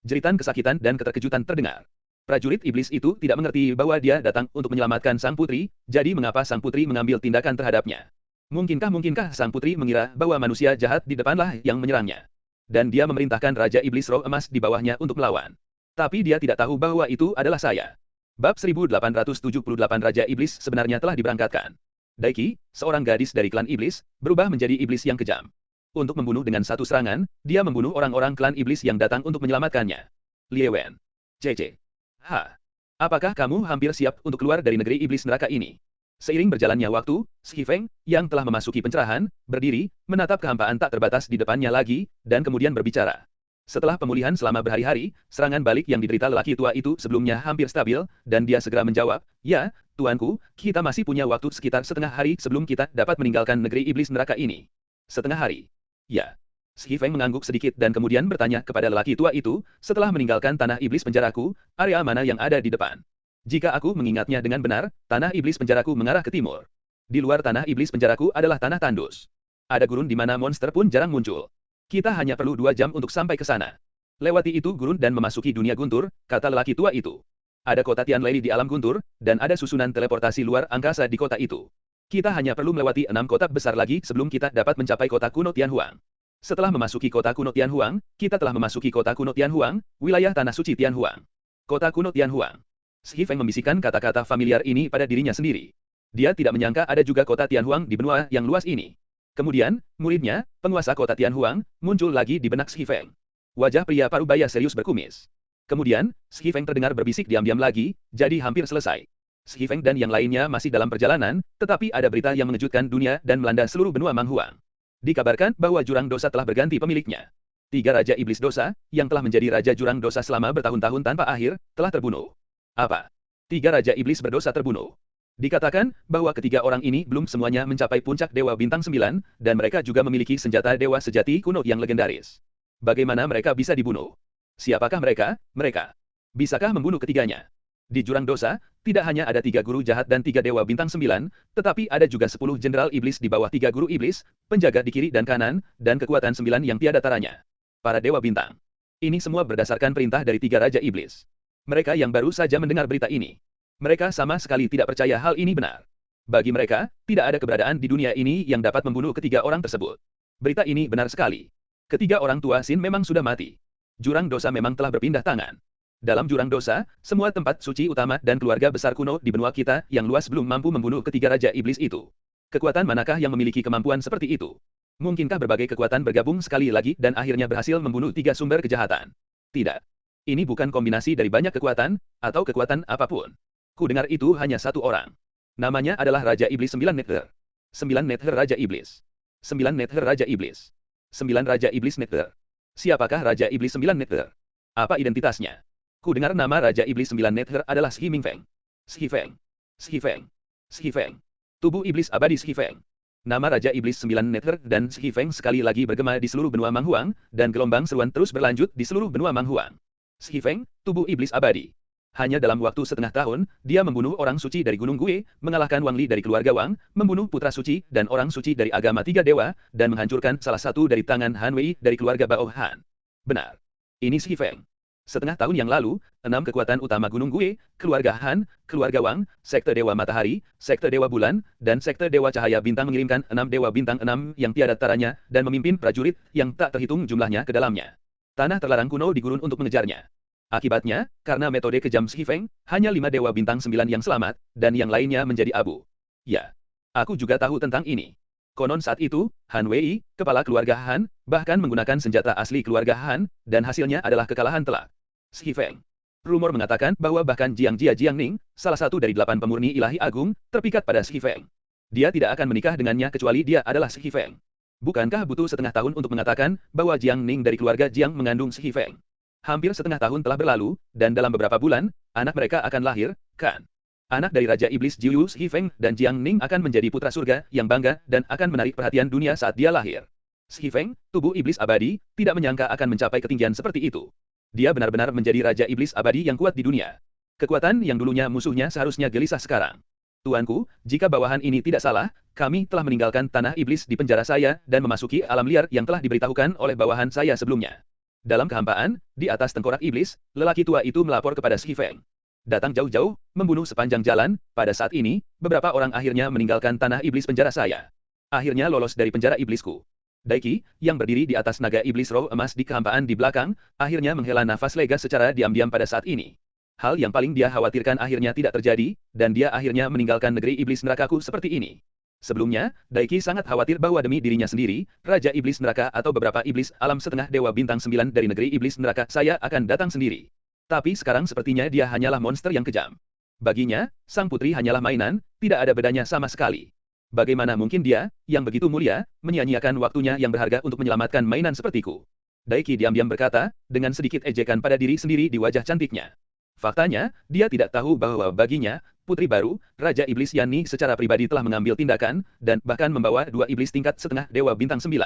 Jeritan kesakitan dan keterkejutan terdengar. Prajurit iblis itu tidak mengerti bahwa dia datang untuk menyelamatkan sang putri, jadi mengapa sang putri mengambil tindakan terhadapnya? Mungkinkah sang putri mengira bahwa manusia jahat di depanlah yang menyerangnya? Dan dia memerintahkan Raja Iblis Roh Emas di bawahnya untuk melawan. Tapi dia tidak tahu bahwa itu adalah saya. Bab 1878 Raja Iblis sebenarnya telah diberangkatkan. Daiki, seorang gadis dari klan iblis, berubah menjadi iblis yang kejam. Untuk membunuh dengan satu serangan, dia membunuh orang-orang klan iblis yang datang untuk menyelamatkannya. Lie Wen. CC. Ha. Apakah kamu hampir siap untuk keluar dari negeri iblis neraka ini? Seiring berjalannya waktu, Shi Feng, yang telah memasuki pencerahan, berdiri, menatap kehampaan tak terbatas di depannya lagi, dan kemudian berbicara. Setelah pemulihan selama berhari-hari, serangan balik yang diderita lelaki tua itu sebelumnya hampir stabil, dan dia segera menjawab, "Ya, tuanku, kita masih punya waktu sekitar setengah hari sebelum kita dapat meninggalkan negeri iblis neraka ini." Setengah hari. Ya. Shi Feng mengangguk sedikit dan kemudian bertanya kepada lelaki tua itu, "Setelah meninggalkan tanah iblis penjaraku, area mana yang ada di depan?" Jika aku mengingatnya dengan benar, tanah iblis penjaraku mengarah ke timur. Di luar tanah iblis penjaraku adalah tanah tandus. Ada gurun di mana monster pun jarang muncul. Kita hanya perlu 2 jam untuk sampai ke sana. Lewati itu gurun dan memasuki dunia guntur, kata lelaki tua itu. Ada kota Tianlei di alam guntur, dan ada susunan teleportasi luar angkasa di kota itu. Kita hanya perlu melewati 6 kota besar lagi sebelum kita dapat mencapai kota kuno Tianhuang. Setelah memasuki kota kuno Tianhuang, kita telah memasuki kota kuno Tianhuang, wilayah tanah suci Tianhuang. Kota kuno Tianhuang. Shi Feng membisikkan kata-kata familiar ini pada dirinya sendiri. Dia tidak menyangka ada juga kota Tianhuang di benua yang luas ini. Kemudian, muridnya, penguasa kota Tianhuang, muncul lagi di benak Shi Feng. Wajah pria parubaya serius berkumis. Kemudian, Shi Feng terdengar berbisik diam-diam lagi, jadi hampir selesai. Shi Feng dan yang lainnya masih dalam perjalanan, tetapi ada berita yang mengejutkan dunia dan melanda seluruh benua Manghuang. Dikabarkan bahwa jurang dosa telah berganti pemiliknya. 3 raja iblis dosa, yang telah menjadi raja jurang dosa selama bertahun-tahun tanpa akhir, telah terbunuh. Apa? 3 raja iblis berdosa terbunuh. Dikatakan bahwa ketiga orang ini belum semuanya mencapai puncak Dewa Bintang 9, dan mereka juga memiliki senjata dewa sejati kuno yang legendaris. Bagaimana mereka bisa dibunuh? Siapakah mereka? Mereka. Bisakah membunuh ketiganya? Di jurang dosa, tidak hanya ada 3 guru jahat dan 3 Dewa Bintang 9, tetapi ada juga 10 jenderal iblis di bawah 3 guru iblis, penjaga di kiri dan kanan, dan kekuatan 9 yang tiada taranya. Para Dewa Bintang. Ini semua berdasarkan perintah dari 3 raja iblis. Mereka yang baru saja mendengar berita ini. Mereka sama sekali tidak percaya hal ini benar. Bagi mereka, tidak ada keberadaan di dunia ini yang dapat membunuh ketiga orang tersebut. Berita ini benar sekali. Ketiga orang tua Sin memang sudah mati. Jurang dosa memang telah berpindah tangan. Dalam jurang dosa, semua tempat suci utama dan keluarga besar kuno di benua kita yang luas belum mampu membunuh ketiga raja iblis itu. Kekuatan manakah yang memiliki kemampuan seperti itu? Mungkinkah berbagai kekuatan bergabung sekali lagi dan akhirnya berhasil membunuh 3 sumber kejahatan? Tidak. Ini bukan kombinasi dari banyak kekuatan, atau kekuatan apapun. Ku dengar itu hanya satu orang. Namanya adalah Raja Iblis 9 Nether. 9 Nether Raja Iblis. 9 Nether Raja Iblis. 9 Raja Iblis Nether. Siapakah Raja Iblis 9 Nether? Apa identitasnya? Ku dengar nama Raja Iblis 9 Nether adalah Shi Mingfeng. Shi Feng. Shi Feng. Shi Feng. Tubuh Iblis Abadi Shi Feng. Nama Raja Iblis 9 Nether dan Shi Feng sekali lagi bergema di seluruh benua Manghuang, dan gelombang seruan terus berlanjut di seluruh benua Manghuang. Shi Feng, tubuh iblis abadi. Hanya dalam waktu setengah tahun, dia membunuh orang suci dari Gunung Gue, mengalahkan Wang Li dari keluarga Wang, membunuh putra suci dan orang suci dari agama 3 dewa, dan menghancurkan salah satu dari tangan Han Wei dari keluarga Bao Han. Benar. Ini Shi Feng. Setengah tahun yang lalu, 6 kekuatan utama Gunung Gue, keluarga Han, keluarga Wang, sekte Dewa Matahari, sekte Dewa Bulan, dan sekte Dewa Cahaya Bintang mengirimkan 6 Dewa Bintang 6 yang tiada taranya, dan memimpin prajurit yang tak terhitung jumlahnya ke dalamnya. Tanah terlarang kuno digurun untuk mengejarnya. Akibatnya, karena metode kejam Shi Feng, hanya 5 Dewa Bintang 9 yang selamat, dan yang lainnya menjadi abu. Ya, aku juga tahu tentang ini. Konon saat itu, Han Wei, kepala keluarga Han, bahkan menggunakan senjata asli keluarga Han, dan hasilnya adalah kekalahan telak. Shi Feng. Rumor mengatakan bahwa bahkan Jiang Jia Jiangning, salah satu dari 8 pemurni ilahi agung, terpikat pada Shi Feng. Dia tidak akan menikah dengannya kecuali dia adalah Shi Feng. Bukankah butuh setengah tahun untuk mengatakan bahwa Jiang Ning dari keluarga Jiang mengandung Shi Feng? Hampir setengah tahun telah berlalu, dan dalam beberapa bulan, anak mereka akan lahir, kan? Anak dari Raja Iblis Jiu Shi Feng dan Jiang Ning akan menjadi putra surga yang bangga dan akan menarik perhatian dunia saat dia lahir. Shi Feng, tubuh iblis abadi, tidak menyangka akan mencapai ketinggian seperti itu. Dia benar-benar menjadi Raja Iblis abadi yang kuat di dunia. Kekuatan yang dulunya musuhnya seharusnya gelisah sekarang. Tuanku, jika bawahan ini tidak salah, kami telah meninggalkan tanah iblis di penjara saya dan memasuki alam liar yang telah diberitahukan oleh bawahan saya sebelumnya. Dalam kehampaan, di atas tengkorak iblis, lelaki tua itu melapor kepada Shi Feng. Datang jauh-jauh, membunuh sepanjang jalan, pada saat ini, beberapa orang akhirnya meninggalkan tanah iblis penjara saya. Akhirnya lolos dari penjara iblisku. Daiki, yang berdiri di atas naga iblis roh emas di kehampaan di belakang, akhirnya menghela nafas lega secara diam-diam pada saat ini. Hal yang paling dia khawatirkan akhirnya tidak terjadi, dan dia akhirnya meninggalkan negeri iblis nerakaku seperti ini. Sebelumnya, Daiki sangat khawatir bahwa demi dirinya sendiri, Raja Iblis Neraka atau beberapa iblis alam setengah dewa bintang 9 dari negeri iblis neraka saya akan datang sendiri. Tapi sekarang sepertinya dia hanyalah monster yang kejam. Baginya, sang putri hanyalah mainan, tidak ada bedanya sama sekali. Bagaimana mungkin dia, yang begitu mulia, menyia-nyiakan waktunya yang berharga untuk menyelamatkan mainan sepertiku? Daiki diam-diam berkata, dengan sedikit ejekan pada diri sendiri di wajah cantiknya. Faktanya, dia tidak tahu bahwa baginya, putri baru, Raja Iblis Yani secara pribadi telah mengambil tindakan, dan bahkan membawa dua iblis tingkat setengah dewa bintang 9.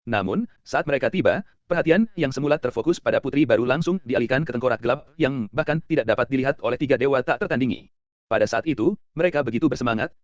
Namun, saat mereka tiba, perhatian yang semula terfokus pada putri baru langsung dialihkan ke tengkorak gelap yang bahkan tidak dapat dilihat oleh tiga dewa tak tertandingi. Pada saat itu, mereka begitu bersemangat,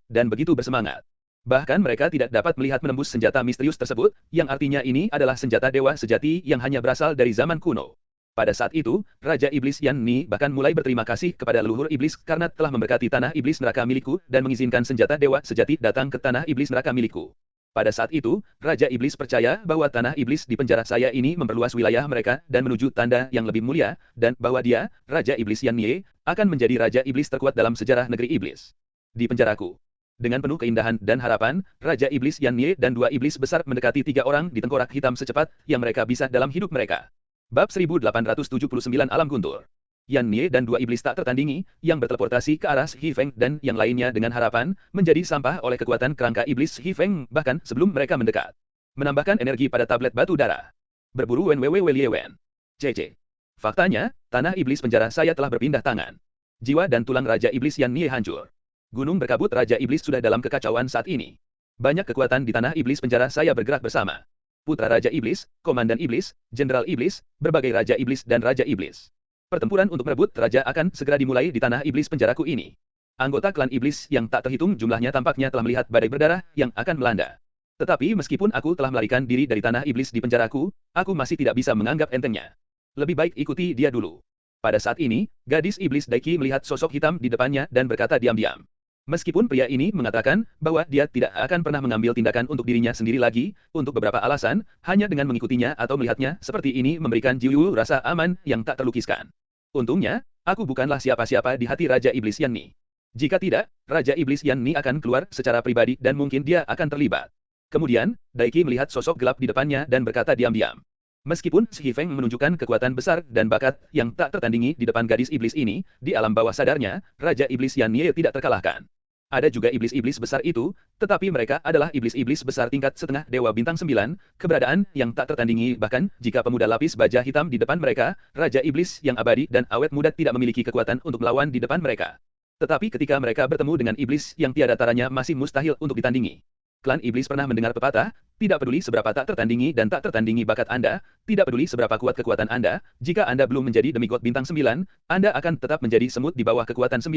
dan begitu bersemangat. Bahkan mereka tidak dapat melihat menembus senjata misterius tersebut, yang artinya ini adalah senjata dewa sejati yang hanya berasal dari zaman kuno. Pada saat itu, Raja Iblis Yani bahkan mulai berterima kasih kepada leluhur iblis karena telah memberkati tanah iblis neraka milikku dan mengizinkan senjata dewa sejati datang ke tanah iblis neraka milikku. Pada saat itu, Raja Iblis percaya bahwa tanah iblis di penjara saya ini memperluas wilayah mereka dan menuju tanda yang lebih mulia, dan bahwa dia, Raja Iblis Yani, akan menjadi Raja Iblis terkuat dalam sejarah negeri iblis. Di penjaraku. Dengan penuh keindahan dan harapan, Raja Iblis Yani dan dua iblis besar mendekati tiga orang di tengkorak hitam secepat yang mereka bisa dalam hidup mereka. Bab 1879 Alam Guntur. Yan Nie dan dua iblis tak tertandingi, yang berteleportasi ke arah Shi Feng dan yang lainnya dengan harapan, menjadi sampah oleh kekuatan kerangka iblis Shi Feng bahkan sebelum mereka mendekat. Menambahkan energi pada tablet batu darah. Berburu Wen Wewe Weliewen. CC. Faktanya, tanah iblis penjara saya telah berpindah tangan. Jiwa dan tulang Raja Iblis Yan Nie hancur. Gunung berkabut Raja Iblis sudah dalam kekacauan saat ini. Banyak kekuatan di tanah iblis penjara saya bergerak bersama. Putra Raja Iblis, Komandan Iblis, Jenderal Iblis, berbagai Raja Iblis dan Raja Iblis. Pertempuran untuk merebut Raja akan segera dimulai di tanah iblis penjaraku ini. Anggota klan iblis yang tak terhitung jumlahnya tampaknya telah melihat badai berdarah yang akan melanda. Tetapi meskipun aku telah melarikan diri dari tanah iblis di penjaraku, aku masih tidak bisa menganggap entengnya. Lebih baik ikuti dia dulu. Pada saat ini, gadis iblis Daiki melihat sosok hitam di depannya dan berkata diam-diam. Meskipun pria ini mengatakan bahwa dia tidak akan pernah mengambil tindakan untuk dirinya sendiri lagi, untuk beberapa alasan, hanya dengan mengikutinya atau melihatnya seperti ini memberikan Jiu rasa aman yang tak terlukiskan. Untungnya, aku bukanlah siapa-siapa di hati Raja Iblis Yani. Jika tidak, Raja Iblis Yani akan keluar secara pribadi dan mungkin dia akan terlibat. Kemudian, Daiki melihat sosok gelap di depannya dan berkata diam-diam. Meskipun Shi Feng menunjukkan kekuatan besar dan bakat yang tak tertandingi di depan gadis iblis ini, di alam bawah sadarnya, Raja Iblis Yani tidak terkalahkan. Ada juga iblis-iblis besar itu, tetapi mereka adalah iblis-iblis besar tingkat setengah dewa bintang 9, keberadaan yang tak tertandingi bahkan jika pemuda lapis baja hitam di depan mereka, Raja Iblis yang abadi dan awet muda tidak memiliki kekuatan untuk melawan di depan mereka. Tetapi ketika mereka bertemu dengan iblis yang tiada taranya masih mustahil untuk ditandingi. Klan iblis pernah mendengar pepatah, tidak peduli seberapa tak tertandingi dan tak tertandingi bakat Anda, tidak peduli seberapa kuat kekuatan Anda, jika Anda belum menjadi demigod bintang 9, Anda akan tetap menjadi semut di bawah kekuatan 9.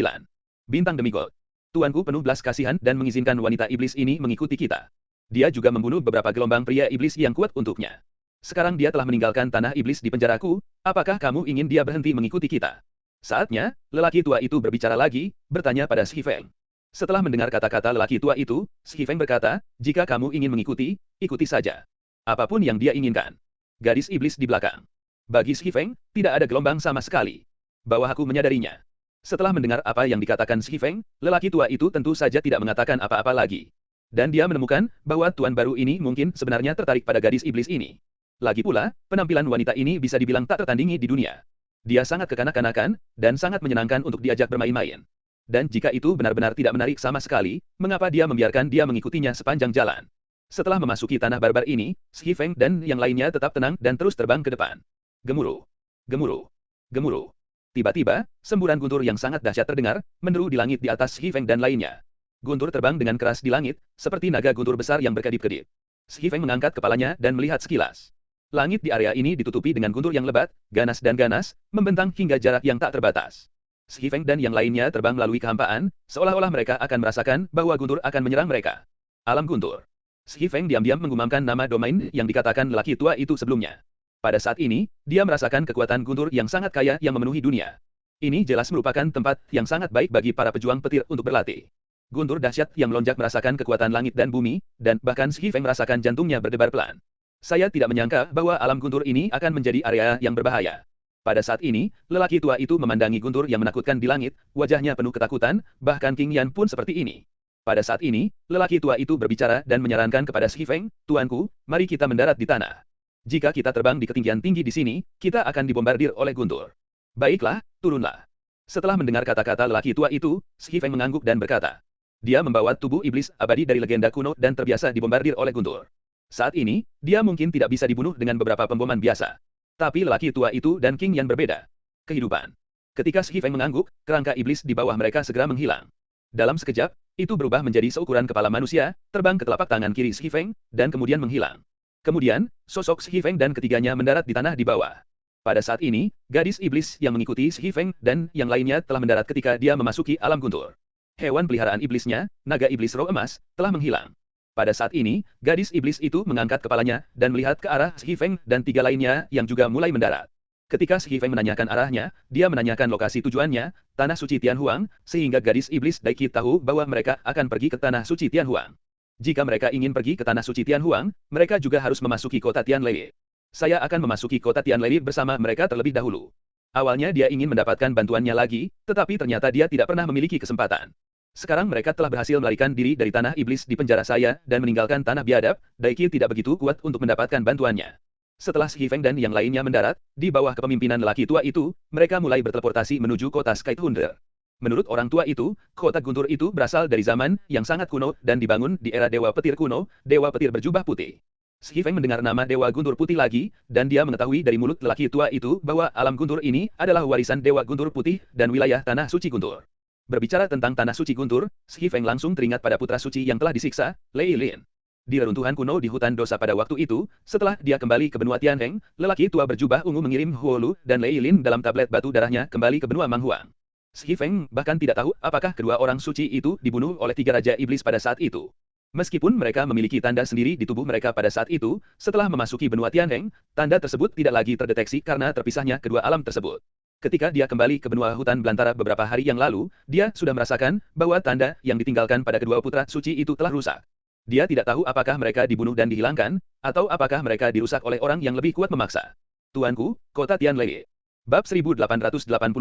Bintang demigod. Tuanku penuh belas kasihan dan mengizinkan wanita iblis ini mengikuti kita. Dia juga membunuh beberapa gelombang pria iblis yang kuat untuknya. Sekarang dia telah meninggalkan tanah iblis di penjaraku, apakah kamu ingin dia berhenti mengikuti kita? Saatnya, lelaki tua itu berbicara lagi, bertanya pada Shi Feng. Setelah mendengar kata-kata lelaki tua itu, Shi Feng berkata, jika kamu ingin mengikuti, ikuti saja. Apapun yang dia inginkan. Gadis iblis di belakang. Bagi Shi Feng, tidak ada gelombang sama sekali. Bahwa aku menyadarinya. Setelah mendengar apa yang dikatakan Shi Feng, lelaki tua itu tentu saja tidak mengatakan apa-apa lagi. Dan dia menemukan bahwa tuan baru ini mungkin sebenarnya tertarik pada gadis iblis ini. Lagi pula, penampilan wanita ini bisa dibilang tak tertandingi di dunia. Dia sangat kekanak-kanakan, dan sangat menyenangkan untuk diajak bermain-main. Dan jika itu benar-benar tidak menarik sama sekali, mengapa dia membiarkan dia mengikutinya sepanjang jalan? Setelah memasuki tanah barbar ini, Shi Feng dan yang lainnya tetap tenang dan terus terbang ke depan. Gemuruh. Gemuruh. Gemuruh. Tiba-tiba, semburan guntur yang sangat dahsyat terdengar, menderu di langit di atas Shi Feng dan lainnya. Guntur terbang dengan keras di langit, seperti naga guntur besar yang berkedip-kedip. Shi Feng mengangkat kepalanya dan melihat sekilas. Langit di area ini ditutupi dengan guntur yang lebat, ganas dan ganas, membentang hingga jarak yang tak terbatas. Shi Feng dan yang lainnya terbang melalui kehampaan, seolah-olah mereka akan merasakan bahwa guntur akan menyerang mereka. Alam guntur. Shi Feng diam-diam mengumandangkan nama domain yang dikatakan lelaki tua itu sebelumnya. Pada saat ini, dia merasakan kekuatan guntur yang sangat kaya yang memenuhi dunia. Ini jelas merupakan tempat yang sangat baik bagi para pejuang petir untuk berlatih. Guntur dahsyat yang melonjak merasakan kekuatan langit dan bumi, dan bahkan Shi Feng merasakan jantungnya berdebar pelan. Saya tidak menyangka bahwa alam guntur ini akan menjadi area yang berbahaya. Pada saat ini, lelaki tua itu memandangi guntur yang menakutkan di langit, wajahnya penuh ketakutan, bahkan King Yan pun seperti ini. Pada saat ini, lelaki tua itu berbicara dan menyarankan kepada Shi Feng, "Tuanku, mari kita mendarat di tanah. Jika kita terbang di ketinggian tinggi di sini, kita akan dibombardir oleh guntur. Baiklah, turunlah." Setelah mendengar kata-kata lelaki tua itu, Shi Feng mengangguk dan berkata, dia membawa tubuh iblis abadi dari legenda kuno dan terbiasa dibombardir oleh guntur. Saat ini, dia mungkin tidak bisa dibunuh dengan beberapa pemboman biasa. Tapi lelaki tua itu dan King Yan berbeda. Kehidupan. Ketika Shi Feng mengangguk, kerangka iblis di bawah mereka segera menghilang. Dalam sekejap, itu berubah menjadi seukuran kepala manusia, terbang ke telapak tangan kiri Shi Feng, dan kemudian menghilang. Kemudian, sosok Shi Feng dan ketiganya mendarat di tanah di bawah. Pada saat ini, gadis iblis yang mengikuti Shi Feng dan yang lainnya telah mendarat ketika dia memasuki alam guntur. Hewan peliharaan iblisnya, naga iblis roh emas, telah menghilang. Pada saat ini, gadis iblis itu mengangkat kepalanya dan melihat ke arah Shi Feng dan tiga lainnya yang juga mulai mendarat. Ketika Shi Feng menanyakan arahnya, dia menanyakan lokasi tujuannya, Tanah Suci Tianhuang, sehingga gadis iblis Daiki tahu bahwa mereka akan pergi ke Tanah Suci Tianhuang. Jika mereka ingin pergi ke Tanah Suci Tianhuang, mereka juga harus memasuki kota Tianlei. Saya akan memasuki kota Tianlei bersama mereka terlebih dahulu. Awalnya dia ingin mendapatkan bantuannya lagi, tetapi ternyata dia tidak pernah memiliki kesempatan. Sekarang mereka telah berhasil melarikan diri dari tanah iblis di penjara saya dan meninggalkan tanah biadab, Daiki tidak begitu kuat untuk mendapatkan bantuannya. Setelah Shi Feng dan yang lainnya mendarat, di bawah kepemimpinan lelaki tua itu, mereka mulai berteleportasi menuju kota Skythunder. Menurut orang tua itu, kota guntur itu berasal dari zaman yang sangat kuno dan dibangun di era Dewa Petir kuno, Dewa Petir berjubah putih. Shi Feng mendengar nama Dewa Guntur Putih lagi, dan dia mengetahui dari mulut lelaki tua itu bahwa alam guntur ini adalah warisan Dewa Guntur Putih dan wilayah Tanah Suci Guntur. Berbicara tentang Tanah Suci Guntur, Shi Feng langsung teringat pada putra suci yang telah disiksa, Lei Lin. Di reruntuhan kuno di hutan dosa pada waktu itu, setelah dia kembali ke benua Tianheng, lelaki tua berjubah ungu mengirim Huolu dan Lei Lin dalam tablet batu darahnya kembali ke benua Manghuang. Shi Feng bahkan tidak tahu apakah kedua orang suci itu dibunuh oleh tiga raja iblis pada saat itu. Meskipun mereka memiliki tanda sendiri di tubuh mereka pada saat itu, setelah memasuki benua Tianheng, tanda tersebut tidak lagi terdeteksi karena terpisahnya kedua alam tersebut. Ketika dia kembali ke benua hutan belantara beberapa hari yang lalu, dia sudah merasakan bahwa tanda yang ditinggalkan pada kedua putra suci itu telah rusak. Dia tidak tahu apakah mereka dibunuh dan dihilangkan, atau apakah mereka dirusak oleh orang yang lebih kuat memaksa. Tuanku, Kota Tianlei. Bab 1880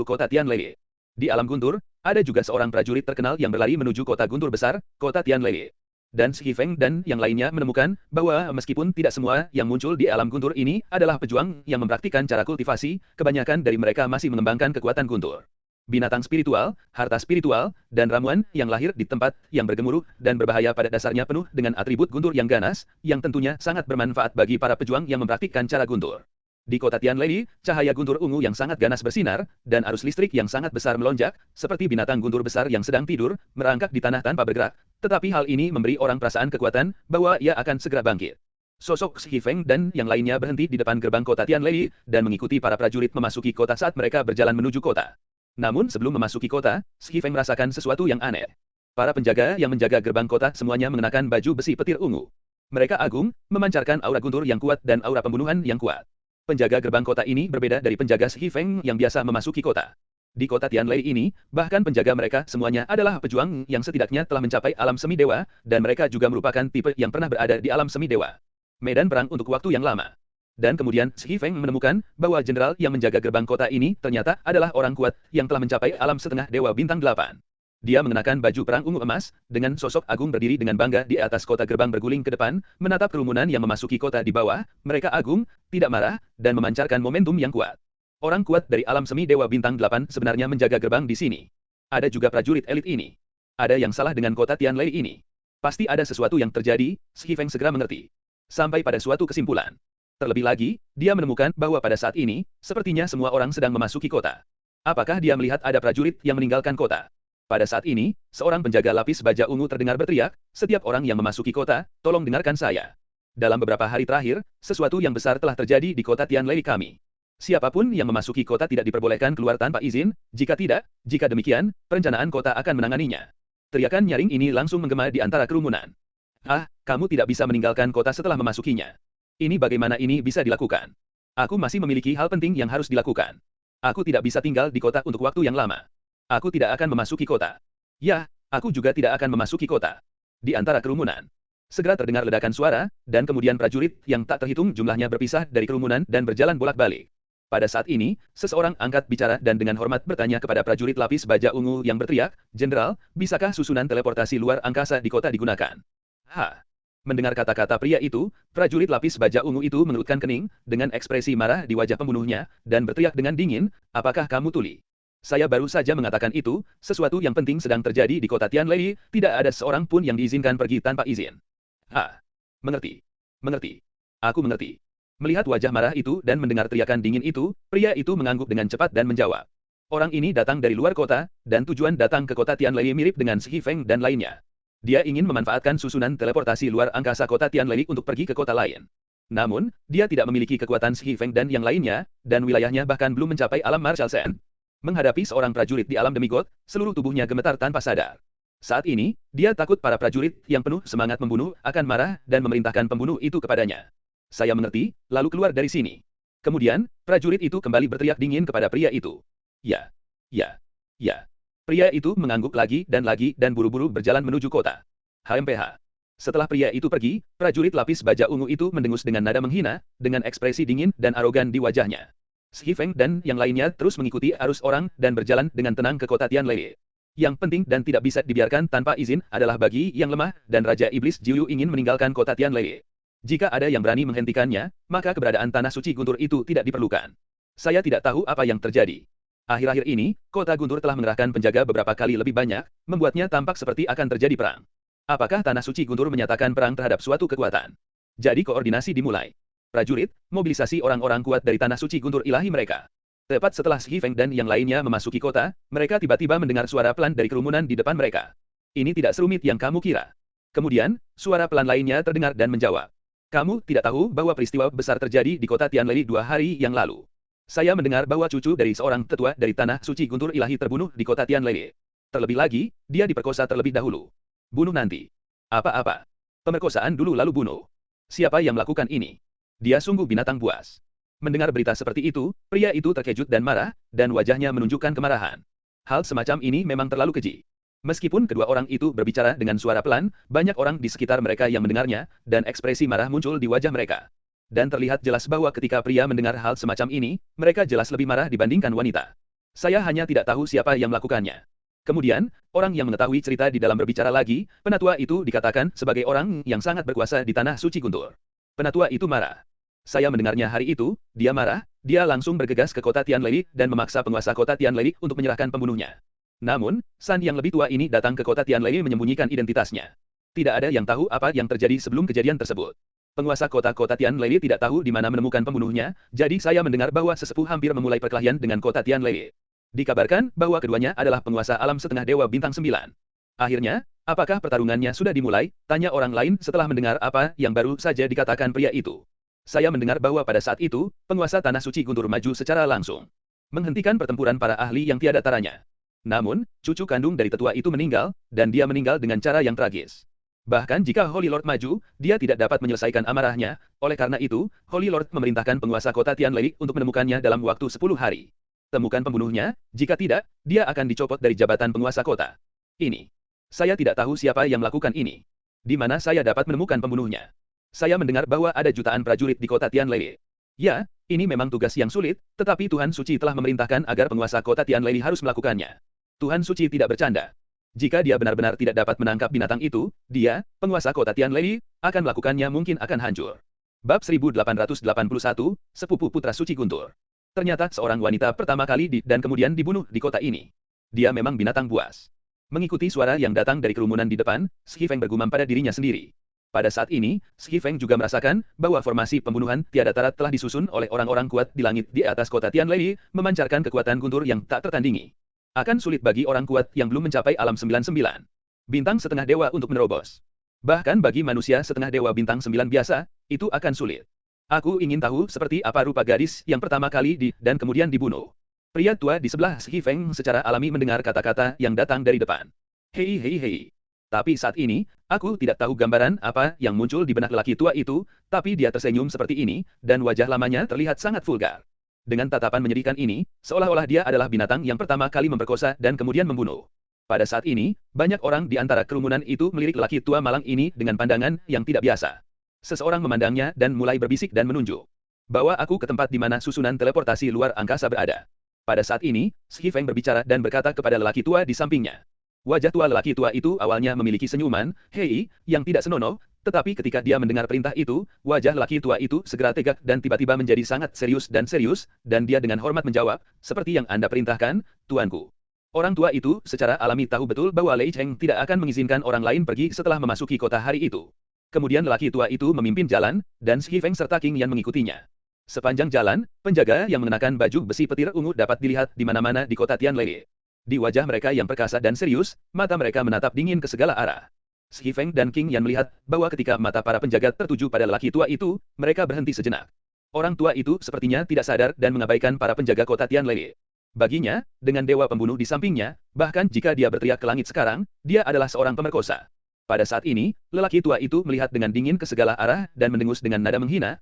Kota Tianlei. Di alam guntur, ada juga seorang prajurit terkenal yang berlari menuju kota guntur besar, Kota Tianlei. Dan Shi Feng dan yang lainnya menemukan bahwa meskipun tidak semua yang muncul di alam guntur ini adalah pejuang yang mempraktikkan cara kultivasi, kebanyakan dari mereka masih mengembangkan kekuatan guntur. Binatang spiritual, harta spiritual, dan ramuan yang lahir di tempat yang bergemuruh dan berbahaya pada dasarnya penuh dengan atribut guntur yang ganas, yang tentunya sangat bermanfaat bagi para pejuang yang mempraktikkan cara guntur. Di kota Tianlei, cahaya guntur ungu yang sangat ganas bersinar, dan arus listrik yang sangat besar melonjak, seperti binatang guntur besar yang sedang tidur, merangkak di tanah tanpa bergerak, tetapi hal ini memberi orang perasaan kekuatan bahwa ia akan segera bangkit. Sosok Shi Feng dan yang lainnya berhenti di depan gerbang kota Tianlei, dan mengikuti para prajurit memasuki kota saat mereka berjalan menuju kota. Namun sebelum memasuki kota, Shi Feng merasakan sesuatu yang aneh. Para penjaga yang menjaga gerbang kota semuanya mengenakan baju besi petir ungu. Mereka agung, memancarkan aura guntur yang kuat dan aura pembunuhan yang kuat. Penjaga gerbang kota ini berbeda dari penjaga Shi Feng yang biasa memasuki kota. Di kota Tianlei ini, bahkan penjaga mereka semuanya adalah pejuang yang setidaknya telah mencapai alam semi dewa, dan mereka juga merupakan tipe yang pernah berada di alam semi dewa. Medan perang untuk waktu yang lama. Dan kemudian Shi Feng menemukan bahwa jenderal yang menjaga gerbang kota ini ternyata adalah orang kuat yang telah mencapai alam setengah dewa bintang 8. Dia mengenakan baju perang ungu emas, dengan sosok agung berdiri dengan bangga di atas kota gerbang berguling ke depan, menatap kerumunan yang memasuki kota di bawah, mereka agung, tidak marah, dan memancarkan momentum yang kuat. Orang kuat dari alam semi dewa bintang 8 sebenarnya menjaga gerbang di sini. Ada juga prajurit elit ini. Ada yang salah dengan kota Tianlei ini. Pasti ada sesuatu yang terjadi, Shi Feng segera mengerti. Sampai pada suatu kesimpulan. Terlebih lagi, dia menemukan bahwa pada saat ini, sepertinya semua orang sedang memasuki kota. Apakah dia melihat ada prajurit yang meninggalkan kota? Pada saat ini, seorang penjaga lapis baja ungu terdengar berteriak, "Setiap orang yang memasuki kota, tolong dengarkan saya. Dalam beberapa hari terakhir, sesuatu yang besar telah terjadi di kota Tianlei kami. Siapapun yang memasuki kota tidak diperbolehkan keluar tanpa izin, jika demikian, perencanaan kota akan menanganinya." Teriakan nyaring ini langsung menggema di antara kerumunan. "Ah, kamu tidak bisa meninggalkan kota setelah memasukinya. Ini bagaimana ini bisa dilakukan? Aku masih memiliki hal penting yang harus dilakukan. Aku tidak bisa tinggal di kota untuk waktu yang lama. Aku tidak akan memasuki kota. Ya, aku juga tidak akan memasuki kota." Di antara kerumunan, segera terdengar ledakan suara, dan kemudian prajurit yang tak terhitung jumlahnya berpisah dari kerumunan dan berjalan bolak-balik. Pada saat ini, seseorang angkat bicara dan dengan hormat bertanya kepada prajurit lapis baja ungu yang berteriak, "Jenderal, bisakah susunan teleportasi luar angkasa di kota digunakan?" Ha! Mendengar kata-kata pria itu, prajurit lapis baja ungu itu mengerutkan kening, dengan ekspresi marah di wajah pembunuhnya, dan berteriak dengan dingin, "Apakah kamu tuli? Saya baru saja mengatakan itu, sesuatu yang penting sedang terjadi di kota Tianlei, tidak ada seorang pun yang diizinkan pergi tanpa izin." Ha! Mengerti. Mengerti. Aku mengerti. Melihat wajah marah itu dan mendengar teriakan dingin itu, pria itu mengangguk dengan cepat dan menjawab. Orang ini datang dari luar kota, dan tujuan datang ke kota Tianlei mirip dengan Shi Feng dan lainnya. Dia ingin memanfaatkan susunan teleportasi luar angkasa kota Tianlei untuk pergi ke kota lain. Namun, dia tidak memiliki kekuatan Shi Feng dan yang lainnya, dan wilayahnya bahkan belum mencapai alam Martial Sen. Menghadapi seorang prajurit di alam demigod, seluruh tubuhnya gemetar tanpa sadar. Saat ini, dia takut para prajurit yang penuh semangat membunuh akan marah dan memerintahkan pembunuh itu kepadanya. Saya mengerti, lalu keluar dari sini. Kemudian, prajurit itu kembali berteriak dingin kepada pria itu. Ya, ya, ya. Pria itu mengangguk lagi dan buru-buru berjalan menuju kota. HMPH. Setelah pria itu pergi, prajurit lapis baja ungu itu mendengus dengan nada menghina, dengan ekspresi dingin dan arogan di wajahnya. Shi Feng dan yang lainnya terus mengikuti arus orang dan berjalan dengan tenang ke kota Tianlei. Yang penting dan tidak bisa dibiarkan tanpa izin adalah bagi yang lemah, dan Raja Iblis Jiu ingin meninggalkan kota Tianlei. Jika ada yang berani menghentikannya, maka keberadaan tanah suci guntur itu tidak diperlukan. Saya tidak tahu apa yang terjadi. Akhir-akhir ini, kota guntur telah mengerahkan penjaga beberapa kali lebih banyak, membuatnya tampak seperti akan terjadi perang. Apakah tanah suci guntur menyatakan perang terhadap suatu kekuatan? Jadi koordinasi dimulai. Prajurit, mobilisasi orang-orang kuat dari tanah suci guntur ilahi mereka. Tepat setelah Shi Feng dan yang lainnya memasuki kota, mereka tiba-tiba mendengar suara pelan dari kerumunan di depan mereka. Ini tidak serumit yang kamu kira. Kemudian, suara pelan lainnya terdengar dan menjawab. Kamu tidak tahu bahwa peristiwa besar terjadi di kota Tianlei 2 hari yang lalu. Saya mendengar bahwa cucu dari seorang tetua dari tanah suci guntur ilahi terbunuh di kota Tianlei. Terlebih lagi, dia diperkosa terlebih dahulu. Bunuh nanti. Apa-apa? Pemerkosaan dulu lalu bunuh. Siapa yang melakukan ini? Dia sungguh binatang buas. Mendengar berita seperti itu, pria itu terkejut dan marah, dan wajahnya menunjukkan kemarahan. Hal semacam ini memang terlalu keji. Meskipun kedua orang itu berbicara dengan suara pelan, banyak orang di sekitar mereka yang mendengarnya, dan ekspresi marah muncul di wajah mereka. Dan terlihat jelas bahwa ketika pria mendengar hal semacam ini, mereka jelas lebih marah dibandingkan wanita. Saya hanya tidak tahu siapa yang melakukannya. Kemudian, orang yang mengetahui cerita di dalam berbicara lagi, penatua itu dikatakan sebagai orang yang sangat berkuasa di tanah suci guntur. Penatua itu marah. Saya mendengarnya hari itu, dia marah, dia langsung bergegas ke kota Tianlei dan memaksa penguasa kota Tianlei untuk menyerahkan pembunuhnya. Namun, San yang lebih tua ini datang ke kota Tianlei menyembunyikan identitasnya. Tidak ada yang tahu apa yang terjadi sebelum kejadian tersebut. Penguasa kota-kota Tianlei tidak tahu di mana menemukan pembunuhnya, jadi saya mendengar bahwa sesepuh hampir memulai perkelahian dengan kota Tianlei. Dikabarkan bahwa keduanya adalah penguasa alam setengah dewa bintang 9. Akhirnya, apakah pertarungannya sudah dimulai? Tanya orang lain setelah mendengar apa yang baru saja dikatakan pria itu. Saya mendengar bahwa pada saat itu, penguasa tanah suci guntur maju secara langsung. Menghentikan pertempuran para ahli yang tiada taranya. Namun, cucu kandung dari tetua itu meninggal, dan dia meninggal dengan cara yang tragis. Bahkan jika Holy Lord maju, dia tidak dapat menyelesaikan amarahnya, oleh karena itu, Holy Lord memerintahkan penguasa kota Tianlei untuk menemukannya dalam waktu 10 hari. Temukan pembunuhnya, jika tidak, dia akan dicopot dari jabatan penguasa kota. Ini. Saya tidak tahu siapa yang melakukan ini. Di mana saya dapat menemukan pembunuhnya? Saya mendengar bahwa ada jutaan prajurit di kota Tianlei. Ya, ini memang tugas yang sulit, tetapi Tuhan Suci telah memerintahkan agar penguasa kota Tianlei harus melakukannya. Tuhan Suci tidak bercanda. Jika dia benar-benar tidak dapat menangkap binatang itu, dia, penguasa kota Tianlei, akan melakukannya mungkin akan hancur. Bab 1881, Sepupu Putra Suci Guntur. Ternyata seorang wanita pertama kali dan kemudian dibunuh di kota ini. Dia memang binatang buas. Mengikuti suara yang datang dari kerumunan di depan, Shi Feng bergumam pada dirinya sendiri. Pada saat ini, Shi Feng juga merasakan bahwa formasi pembunuhan tiada tara telah disusun oleh orang-orang kuat di langit di atas kota Tianlei, memancarkan kekuatan guntur yang tak tertandingi. Akan sulit bagi orang kuat yang belum mencapai alam 99. Bintang setengah dewa untuk menerobos. Bahkan bagi manusia setengah dewa bintang 9 biasa, itu akan sulit. Aku ingin tahu seperti apa rupa gadis yang pertama kali dan kemudian dibunuh. Pria tua di sebelah Shi Feng secara alami mendengar kata-kata yang datang dari depan. Hei hei hei. Tapi saat ini, aku tidak tahu gambaran apa yang muncul di benak lelaki tua itu, tapi dia tersenyum seperti ini, dan wajah lamanya terlihat sangat vulgar. Dengan tatapan menyedihkan ini, seolah-olah dia adalah binatang yang pertama kali memperkosa dan kemudian membunuh. Pada saat ini, banyak orang di antara kerumunan itu melirik lelaki tua malang ini dengan pandangan yang tidak biasa. Seseorang memandangnya dan mulai berbisik dan menunjuk. Bawa aku ke tempat di mana susunan teleportasi luar angkasa berada. Pada saat ini, Shi Feng berbicara dan berkata kepada lelaki tua di sampingnya. Wajah tua lelaki tua itu awalnya memiliki senyuman, hei, yang tidak senonoh, tetapi ketika dia mendengar perintah itu, wajah lelaki tua itu segera tegak dan tiba-tiba menjadi sangat serius, dan dia dengan hormat menjawab, seperti yang Anda perintahkan, tuanku. Orang tua itu secara alami tahu betul bahwa Lei Cheng tidak akan mengizinkan orang lain pergi setelah memasuki kota hari itu. Kemudian lelaki tua itu memimpin jalan, dan Shi Feng serta King Yan mengikutinya. Sepanjang jalan, penjaga yang mengenakan baju besi petir ungu dapat dilihat di mana-mana di kota Tianlei. Di wajah mereka yang perkasa dan serius, mata mereka menatap dingin ke segala arah. Shi Feng dan King Yan melihat bahwa ketika mata para penjaga tertuju pada lelaki tua itu, mereka berhenti sejenak. Orang tua itu sepertinya tidak sadar dan mengabaikan para penjaga kota Tianlei. Baginya, dengan dewa pembunuh di sampingnya, bahkan jika dia berteriak ke langit sekarang, dia adalah seorang pemerkosa. Pada saat ini, lelaki tua itu melihat dengan dingin ke segala arah dan mendengus dengan nada menghina,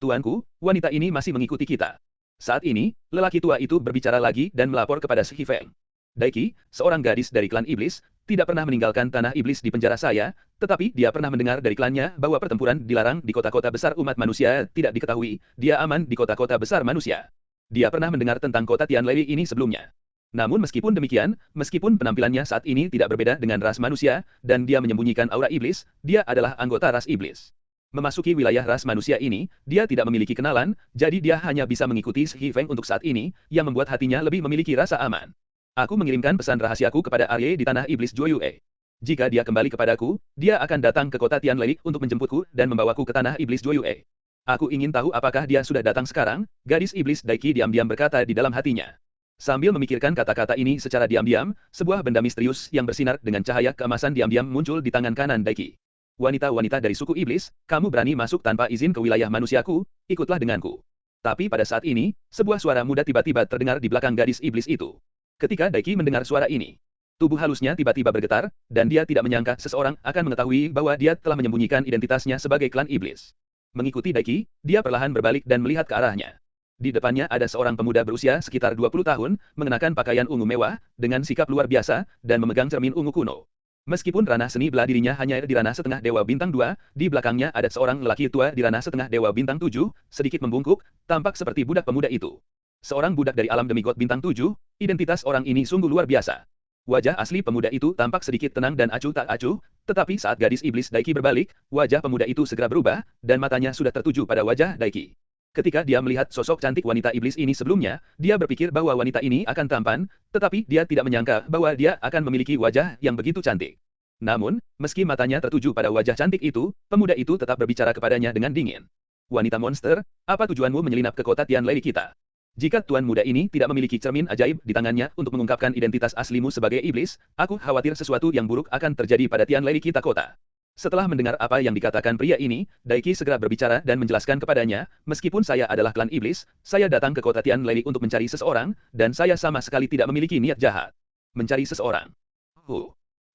Tuanku, wanita ini masih mengikuti kita. Saat ini, lelaki tua itu berbicara lagi dan melapor kepada Shi Feng. Daiki, seorang gadis dari klan iblis, tidak pernah meninggalkan tanah iblis di penjara saya, tetapi dia pernah mendengar dari klannya bahwa pertempuran dilarang di kota-kota besar umat manusia tidak diketahui, dia aman di kota-kota besar manusia. Dia pernah mendengar tentang kota Tianlei ini sebelumnya. Namun meskipun demikian, meskipun penampilannya saat ini tidak berbeda dengan ras manusia, dan dia menyembunyikan aura iblis, dia adalah anggota ras iblis. Memasuki wilayah ras manusia ini, dia tidak memiliki kenalan, jadi dia hanya bisa mengikuti Shi Feng untuk saat ini, yang membuat hatinya lebih memiliki rasa aman. Aku mengirimkan pesan rahasiaku kepada Arye di tanah iblis Joyue. Jika dia kembali kepadaku, dia akan datang ke kota Tianlei untuk menjemputku dan membawaku ke tanah iblis Joyue. Aku ingin tahu apakah dia sudah datang sekarang, gadis iblis Daiki diam-diam berkata di dalam hatinya. Sambil memikirkan kata-kata ini secara diam-diam, sebuah benda misterius yang bersinar dengan cahaya keemasan diam-diam muncul di tangan kanan Daiki. Wanita-wanita dari suku iblis, kamu berani masuk tanpa izin ke wilayah manusiaku, ikutlah denganku. Tapi pada saat ini, sebuah suara muda tiba-tiba terdengar di belakang gadis iblis itu. Ketika Daiki mendengar suara ini, tubuh halusnya tiba-tiba bergetar, dan dia tidak menyangka seseorang akan mengetahui bahwa dia telah menyembunyikan identitasnya sebagai klan iblis. Mengikuti Daiki, dia perlahan berbalik dan melihat ke arahnya. Di depannya ada seorang pemuda berusia sekitar 20 tahun, mengenakan pakaian ungu mewah, dengan sikap luar biasa, dan memegang cermin ungu kuno. Meskipun ranah seni bela dirinya hanya di ranah setengah dewa bintang 2, di belakangnya ada seorang lelaki tua di ranah setengah dewa bintang 7, sedikit membungkuk, tampak seperti budak pemuda itu. Seorang budak dari alam demigod bintang 7, identitas orang ini sungguh luar biasa. Wajah asli pemuda itu tampak sedikit tenang dan acuh tak acuh, tetapi saat gadis iblis Daiki berbalik, wajah pemuda itu segera berubah, dan matanya sudah tertuju pada wajah Daiki. Ketika dia melihat sosok cantik wanita iblis ini sebelumnya, dia berpikir bahwa wanita ini akan tampan, tetapi dia tidak menyangka bahwa dia akan memiliki wajah yang begitu cantik. Namun, meski matanya tertuju pada wajah cantik itu, pemuda itu tetap berbicara kepadanya dengan dingin. Wanita monster, apa tujuanmu menyelinap ke kota Tianlei kita? Jika tuan muda ini tidak memiliki cermin ajaib di tangannya untuk mengungkapkan identitas aslimu sebagai iblis, aku khawatir sesuatu yang buruk akan terjadi pada Tianlei kita kota. Setelah mendengar apa yang dikatakan pria ini, Daiki segera berbicara dan menjelaskan kepadanya, meskipun saya adalah klan iblis, saya datang ke kota Tianlei untuk mencari seseorang, dan saya sama sekali tidak memiliki niat jahat. Mencari seseorang.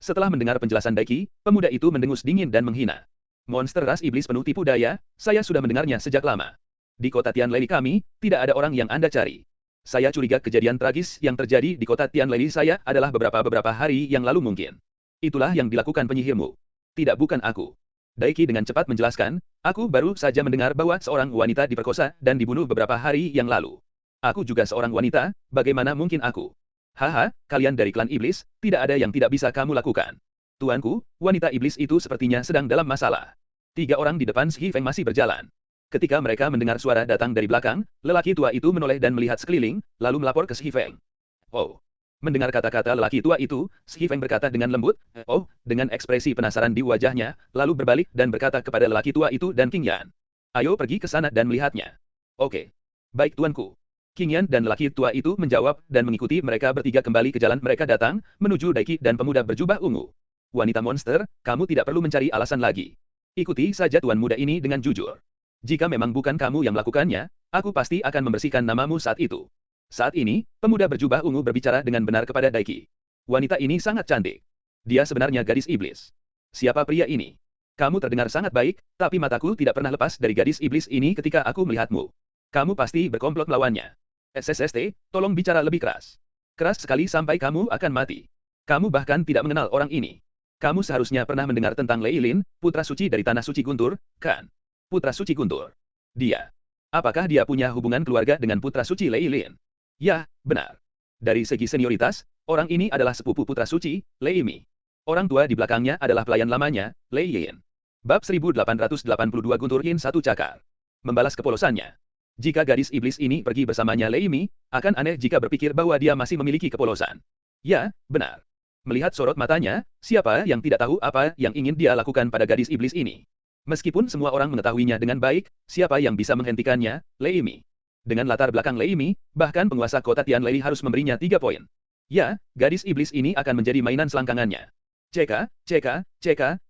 Setelah mendengar penjelasan Daiki, pemuda itu mendengus dingin dan menghina. Monster ras iblis penuh tipu daya, saya sudah mendengarnya sejak lama. Di kota Tianlei kami, tidak ada orang yang Anda cari. Saya curiga kejadian tragis yang terjadi di kota Tianlei saya adalah beberapa hari yang lalu mungkin. Itulah yang dilakukan penyihirmu. Tidak, bukan aku. Daiki dengan cepat menjelaskan, aku baru saja mendengar bahwa seorang wanita diperkosa dan dibunuh beberapa hari yang lalu. Aku juga seorang wanita, bagaimana mungkin aku? Haha, kalian dari klan iblis, tidak ada yang tidak bisa kamu lakukan. Tuanku, wanita iblis itu sepertinya sedang dalam masalah. 3 orang di depan Shi Feng masih berjalan. Ketika mereka mendengar suara datang dari belakang, lelaki tua itu menoleh dan melihat sekeliling, lalu melapor ke Shi Feng. Mendengar kata-kata lelaki tua itu, Shi Feng berkata dengan lembut, dengan ekspresi penasaran di wajahnya, lalu berbalik dan berkata kepada lelaki tua itu dan King Yan. Ayo pergi ke sana dan melihatnya. Oke. Baik tuanku. King Yan dan lelaki tua itu menjawab dan mengikuti mereka bertiga kembali ke jalan mereka datang, menuju Daiki dan pemuda berjubah ungu. Wanita monster, kamu tidak perlu mencari alasan lagi. Ikuti saja tuan muda ini dengan jujur. Jika memang bukan kamu yang melakukannya, aku pasti akan membersihkan namamu saat itu. Saat ini, pemuda berjubah ungu berbicara dengan benar kepada Daiki. Wanita ini sangat cantik. Dia sebenarnya gadis iblis. Siapa pria ini? Kamu terdengar sangat baik, tapi mataku tidak pernah lepas dari gadis iblis ini ketika aku melihatmu. Kamu pasti berkomplot melawannya. SSST, tolong bicara lebih keras. Keras sekali sampai kamu akan mati. Kamu bahkan tidak mengenal orang ini. Kamu seharusnya pernah mendengar tentang Lei Lin, putra suci dari Tanah Suci Guntur, kan? Putra Suci Guntur. Dia. Apakah dia punya hubungan keluarga dengan putra suci Lei Lin? Ya, benar. Dari segi senioritas, orang ini adalah sepupu putra suci, Lei Mi. Orang tua di belakangnya adalah pelayan lamanya, Lei Yin. Bab 1882 Guntur Yin satu cakar. Membalas kepolosannya. Jika gadis iblis ini pergi bersamanya Lei Mi, akan aneh jika berpikir bahwa dia masih memiliki kepolosan. Ya, benar. Melihat sorot matanya, siapa yang tidak tahu apa yang ingin dia lakukan pada gadis iblis ini? Meskipun semua orang mengetahuinya dengan baik, siapa yang bisa menghentikannya? Lei Mi. Dengan latar belakang Lei Mi, bahkan penguasa kota Tianlei harus memberinya 3 poin. Ya, gadis iblis ini akan menjadi mainan selangkangannya. CK,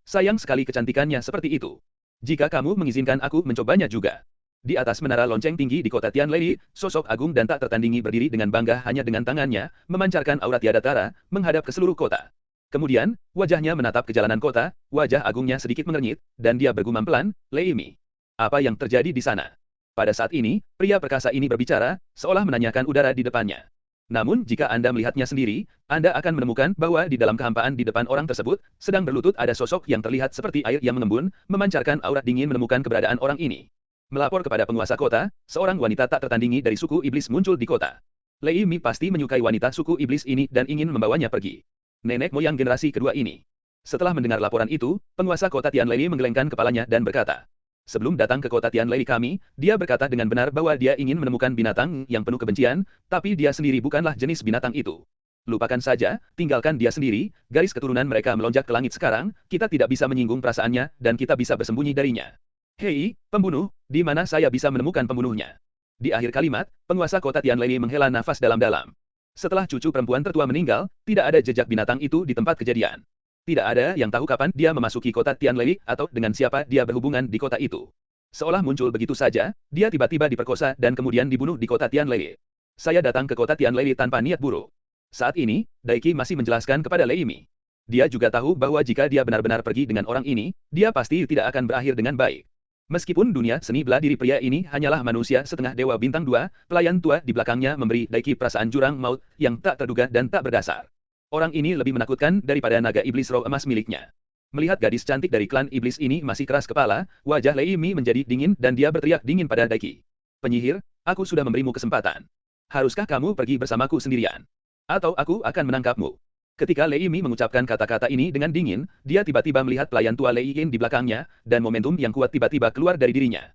sayang sekali kecantikannya seperti itu. Jika kamu mengizinkan aku mencobanya juga. Di atas menara lonceng tinggi di kota Tianlei, sosok agung dan tak tertandingi berdiri dengan bangga hanya dengan tangannya, memancarkan aura tiada tara, menghadap ke seluruh kota. Kemudian, wajahnya menatap ke jalanan kota, wajah agungnya sedikit mengernyit, dan dia bergumam pelan, Lei Mi. Apa yang terjadi di sana? Pada saat ini, pria perkasa ini berbicara, seolah menanyakan udara di depannya. Namun jika Anda melihatnya sendiri, Anda akan menemukan bahwa di dalam kehampaan di depan orang tersebut, sedang berlutut ada sosok yang terlihat seperti air yang mengembun, memancarkan aura dingin menemukan keberadaan orang ini. Melapor kepada penguasa kota, seorang wanita tak tertandingi dari suku iblis muncul di kota. Lei Mi pasti menyukai wanita suku iblis ini dan ingin membawanya pergi. Nenek moyang generasi kedua ini. Setelah mendengar laporan itu, penguasa kota Tianlei menggelengkan kepalanya dan berkata, sebelum datang ke kota Tianlei kami, dia berkata dengan benar bahwa dia ingin menemukan binatang yang penuh kebencian, tapi dia sendiri bukanlah jenis binatang itu. Lupakan saja, tinggalkan dia sendiri, garis keturunan mereka melonjak ke langit sekarang, kita tidak bisa menyinggung perasaannya, dan kita bisa bersembunyi darinya. Hei, pembunuh, di mana saya bisa menemukan pembunuhnya? Di akhir kalimat, penguasa kota Tianlei menghela nafas dalam-dalam. Setelah cucu perempuan tertua meninggal, tidak ada jejak binatang itu di tempat kejadian. Tidak ada yang tahu kapan dia memasuki kota Tianlei atau dengan siapa dia berhubungan di kota itu. Seolah muncul begitu saja, dia tiba-tiba diperkosa dan kemudian dibunuh di kota Tianlei. Saya datang ke kota Tianlei tanpa niat buruk. Saat ini, Daiki masih menjelaskan kepada Lei Mi. Dia juga tahu bahwa jika dia benar-benar pergi dengan orang ini, dia pasti tidak akan berakhir dengan baik. Meskipun dunia seni bela diri pria ini hanyalah manusia setengah dewa bintang 2, pelayan tua di belakangnya memberi Daiki perasaan jurang maut yang tak terduga dan tak berdasar. Orang ini lebih menakutkan daripada naga iblis roh emas miliknya. Melihat gadis cantik dari klan iblis ini masih keras kepala, wajah Lei Mi menjadi dingin dan dia berteriak dingin pada Daiki. Penyihir, aku sudah memberimu kesempatan. Haruskah kamu pergi bersamaku sendirian? Atau aku akan menangkapmu? Ketika Lei Mi mengucapkan kata-kata ini dengan dingin, dia tiba-tiba melihat pelayan tua Lei Yin di belakangnya, dan momentum yang kuat tiba-tiba keluar dari dirinya.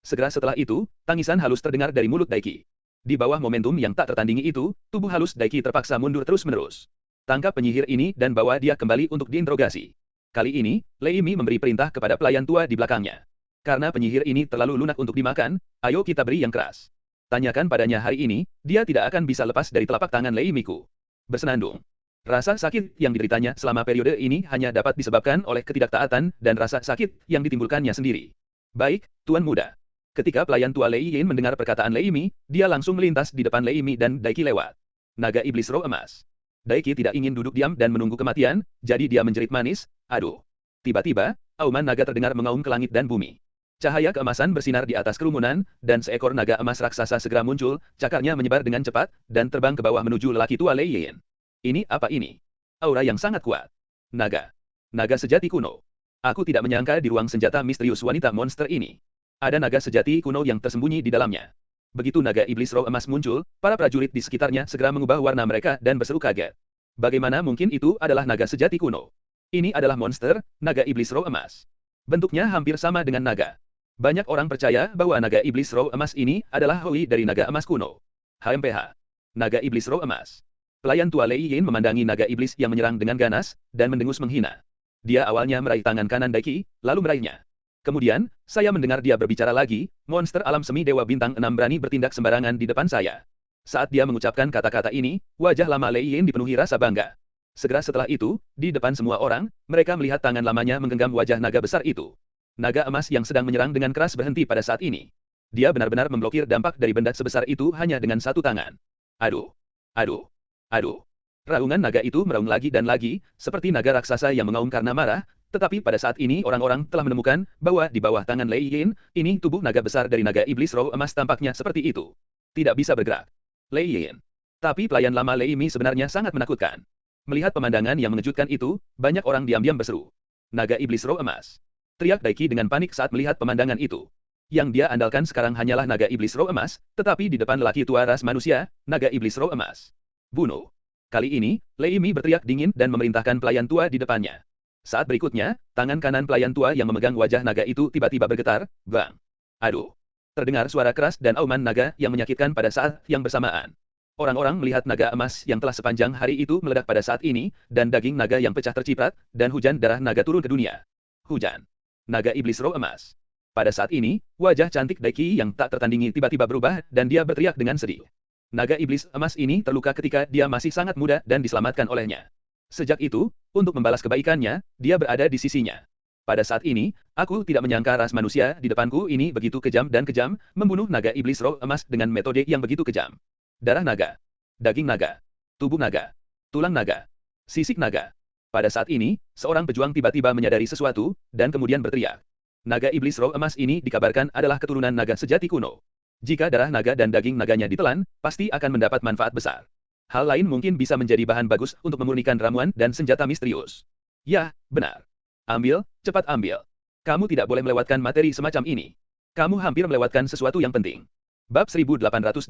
Segera setelah itu, tangisan halus terdengar dari mulut Daiki. Di bawah momentum yang tak tertandingi itu, tubuh halus Daiki terpaksa mundur terus-menerus. Tangkap penyihir ini dan bawa dia kembali untuk diinterogasi. Kali ini, Lei Mi memberi perintah kepada pelayan tua di belakangnya. Karena penyihir ini terlalu lunak untuk dimakan, ayo kita beri yang keras. Tanyakan padanya hari ini, dia tidak akan bisa lepas dari telapak tangan Lei Mi-ku. Bersenandung. Rasa sakit yang dideritanya selama periode ini hanya dapat disebabkan oleh ketidaktaatan dan rasa sakit yang ditimbulkannya sendiri. Baik, Tuan Muda. Ketika pelayan tua Lei Yin mendengar perkataan Lei Mi, dia langsung melintas di depan Lei Mi dan Daiki lewat. Naga iblis roh emas. Daiki tidak ingin duduk diam dan menunggu kematian, jadi dia menjerit manis, aduh. Tiba-tiba, auman naga terdengar mengaum ke langit dan bumi. Cahaya keemasan bersinar di atas kerumunan, dan seekor naga emas raksasa segera muncul, cakarnya menyebar dengan cepat, dan terbang ke bawah menuju lelaki tua Lei Yin. Ini apa ini? Aura yang sangat kuat. Naga. Naga sejati kuno. Aku tidak menyangka di ruang senjata misterius wanita monster ini. Ada naga sejati kuno yang tersembunyi di dalamnya. Begitu naga iblis roh emas muncul, para prajurit di sekitarnya segera mengubah warna mereka dan berseru kaget. Bagaimana mungkin itu adalah naga sejati kuno? Ini adalah monster, naga iblis roh emas. Bentuknya hampir sama dengan naga. Banyak orang percaya bahwa naga iblis roh emas ini adalah Hoi dari naga emas kuno. HMPH. Naga iblis roh emas. Pelayan tua Lei Yin memandangi naga iblis yang menyerang dengan ganas, dan mendengus menghina. Dia awalnya meraih tangan kanan Daiki, lalu meraihnya. Kemudian, saya mendengar dia berbicara lagi, monster alam semi dewa bintang 6 berani bertindak sembarangan di depan saya. Saat dia mengucapkan kata-kata ini, wajah lama Lei Yin dipenuhi rasa bangga. Segera setelah itu, di depan semua orang, mereka melihat tangan lamanya menggenggam wajah naga besar itu. Naga emas yang sedang menyerang dengan keras berhenti pada saat ini. Dia benar-benar memblokir dampak dari benda sebesar itu hanya dengan satu tangan. Aduh. Aduh. Aduh. Raungan naga itu meraung lagi dan lagi, seperti naga raksasa yang mengaum karena marah, tetapi pada saat ini orang-orang telah menemukan bahwa di bawah tangan Lei Yin, ini tubuh naga besar dari naga iblis roh emas tampaknya seperti itu. Tidak bisa bergerak. Lei Yin. Tapi pelayan lama Lei Mi sebenarnya sangat menakutkan. Melihat pemandangan yang mengejutkan itu, banyak orang diam-diam berseru. Naga iblis roh emas. Teriak Daiki dengan panik saat melihat pemandangan itu. yang dia andalkan sekarang hanyalah naga iblis roh emas, tetapi di depan lelaki tua ras manusia, naga iblis roh emas. Bunuh. Kali ini, Lei Mi berteriak dingin dan memerintahkan pelayan tua di depannya. Saat berikutnya, tangan kanan pelayan tua yang memegang wajah naga itu tiba-tiba bergetar, bang. Aduh. Terdengar suara keras dan auman naga yang menyakitkan pada saat yang bersamaan. Orang-orang melihat naga emas yang telah sepanjang hari itu meledak pada saat ini, dan daging naga yang pecah terciprat, dan hujan darah naga turun ke dunia. Hujan. Naga iblis roh emas. Pada saat ini, wajah cantik Daiki yang tak tertandingi tiba-tiba berubah, dan dia berteriak dengan sedih. Naga iblis emas ini terluka ketika dia masih sangat muda dan diselamatkan olehnya. Sejak itu, untuk membalas kebaikannya, dia berada di sisinya. Pada saat ini, aku tidak menyangka ras manusia di depanku ini begitu kejam dan kejam, membunuh naga iblis roh emas dengan metode yang begitu kejam. Darah naga, daging naga, tubuh naga, tulang naga, sisik naga. Pada saat ini, seorang pejuang tiba-tiba menyadari sesuatu, dan kemudian berteriak. Naga iblis roh emas ini dikabarkan adalah keturunan naga sejati kuno. Jika darah naga dan daging naganya ditelan, pasti akan mendapat manfaat besar. Hal lain mungkin bisa menjadi bahan bagus untuk memurnikan ramuan dan senjata misterius. Ya, benar. Ambil, cepat ambil. Kamu tidak boleh melewatkan materi semacam ini. Kamu hampir melewatkan sesuatu yang penting. Bab 1883,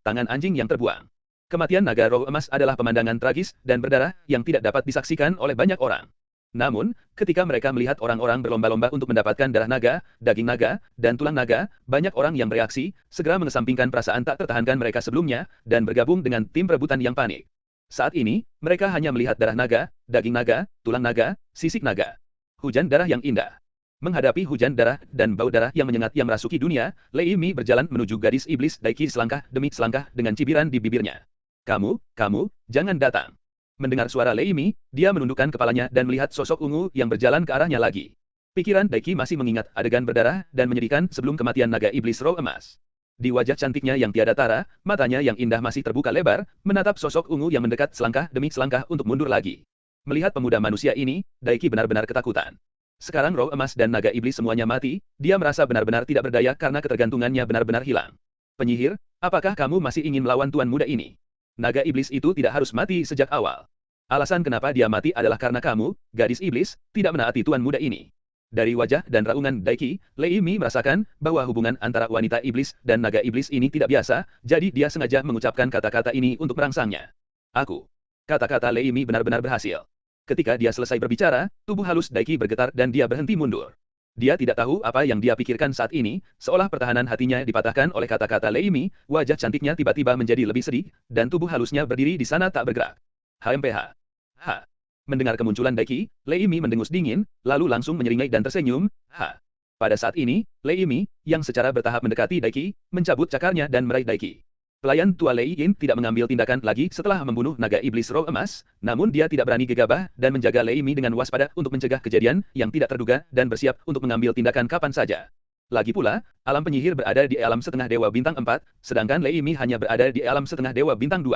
Tangan Anjing yang Terbuang. Kematian naga roh emas adalah pemandangan tragis dan berdarah yang tidak dapat disaksikan oleh banyak orang. Namun, ketika mereka melihat orang-orang berlomba-lomba untuk mendapatkan darah naga, daging naga, dan tulang naga, banyak orang yang bereaksi, segera mengesampingkan perasaan tak tertahankan mereka sebelumnya, dan bergabung dengan tim perebutan yang panik. Saat ini, mereka hanya melihat darah naga, daging naga, tulang naga, sisik naga. Hujan darah yang indah. Menghadapi hujan darah dan bau darah yang menyengat yang merasuki dunia, Lei Mi berjalan menuju gadis iblis Daiki selangkah demi selangkah dengan cibiran di bibirnya. Kamu, jangan datang. Mendengar suara Lei Mi, dia menundukkan kepalanya dan melihat sosok ungu yang berjalan ke arahnya lagi. Pikiran Daiki masih mengingat adegan berdarah dan menyedihkan sebelum kematian naga iblis roh emas. Di wajah cantiknya yang tiada tara, matanya yang indah masih terbuka lebar, menatap sosok ungu yang mendekat selangkah demi selangkah untuk mundur lagi. Melihat pemuda manusia ini, Daiki benar-benar ketakutan. Sekarang roh emas dan naga iblis semuanya mati, dia merasa benar-benar tidak berdaya karena ketergantungannya benar-benar hilang. Penyihir, apakah kamu masih ingin melawan tuan muda ini? Naga iblis itu tidak harus mati sejak awal. Alasan kenapa dia mati adalah karena kamu, gadis iblis, tidak menaati tuan muda ini. Dari wajah dan raungan Daiki, Lei Mi merasakan bahwa hubungan antara wanita iblis dan naga iblis ini tidak biasa, jadi dia sengaja mengucapkan kata-kata ini untuk merangsangnya. Aku. Kata-kata Lei Mi benar-benar berhasil. Ketika dia selesai berbicara, tubuh halus Daiki bergetar dan dia berhenti mundur. Dia tidak tahu apa yang dia pikirkan saat ini, seolah pertahanan hatinya dipatahkan oleh kata-kata Lei Mi, wajah cantiknya tiba-tiba menjadi lebih sedih, dan tubuh halusnya berdiri di sana tak bergerak. HMPH. Ha. Mendengar kemunculan Daiki, Lei Mi mendengus dingin, lalu langsung menyeringai dan tersenyum. Ha. Pada saat ini, Lei Mi, yang secara bertahap mendekati Daiki, mencabut cakarnya dan meraih Daiki. Pelayan tua Lei Yin tidak mengambil tindakan lagi setelah membunuh naga iblis roh emas, namun dia tidak berani gegabah dan menjaga Lei Mi dengan waspada untuk mencegah kejadian yang tidak terduga dan bersiap untuk mengambil tindakan kapan saja. Lagi pula, alam penyihir berada di alam setengah dewa bintang 4, sedangkan Lei Mi hanya berada di alam setengah dewa bintang 2.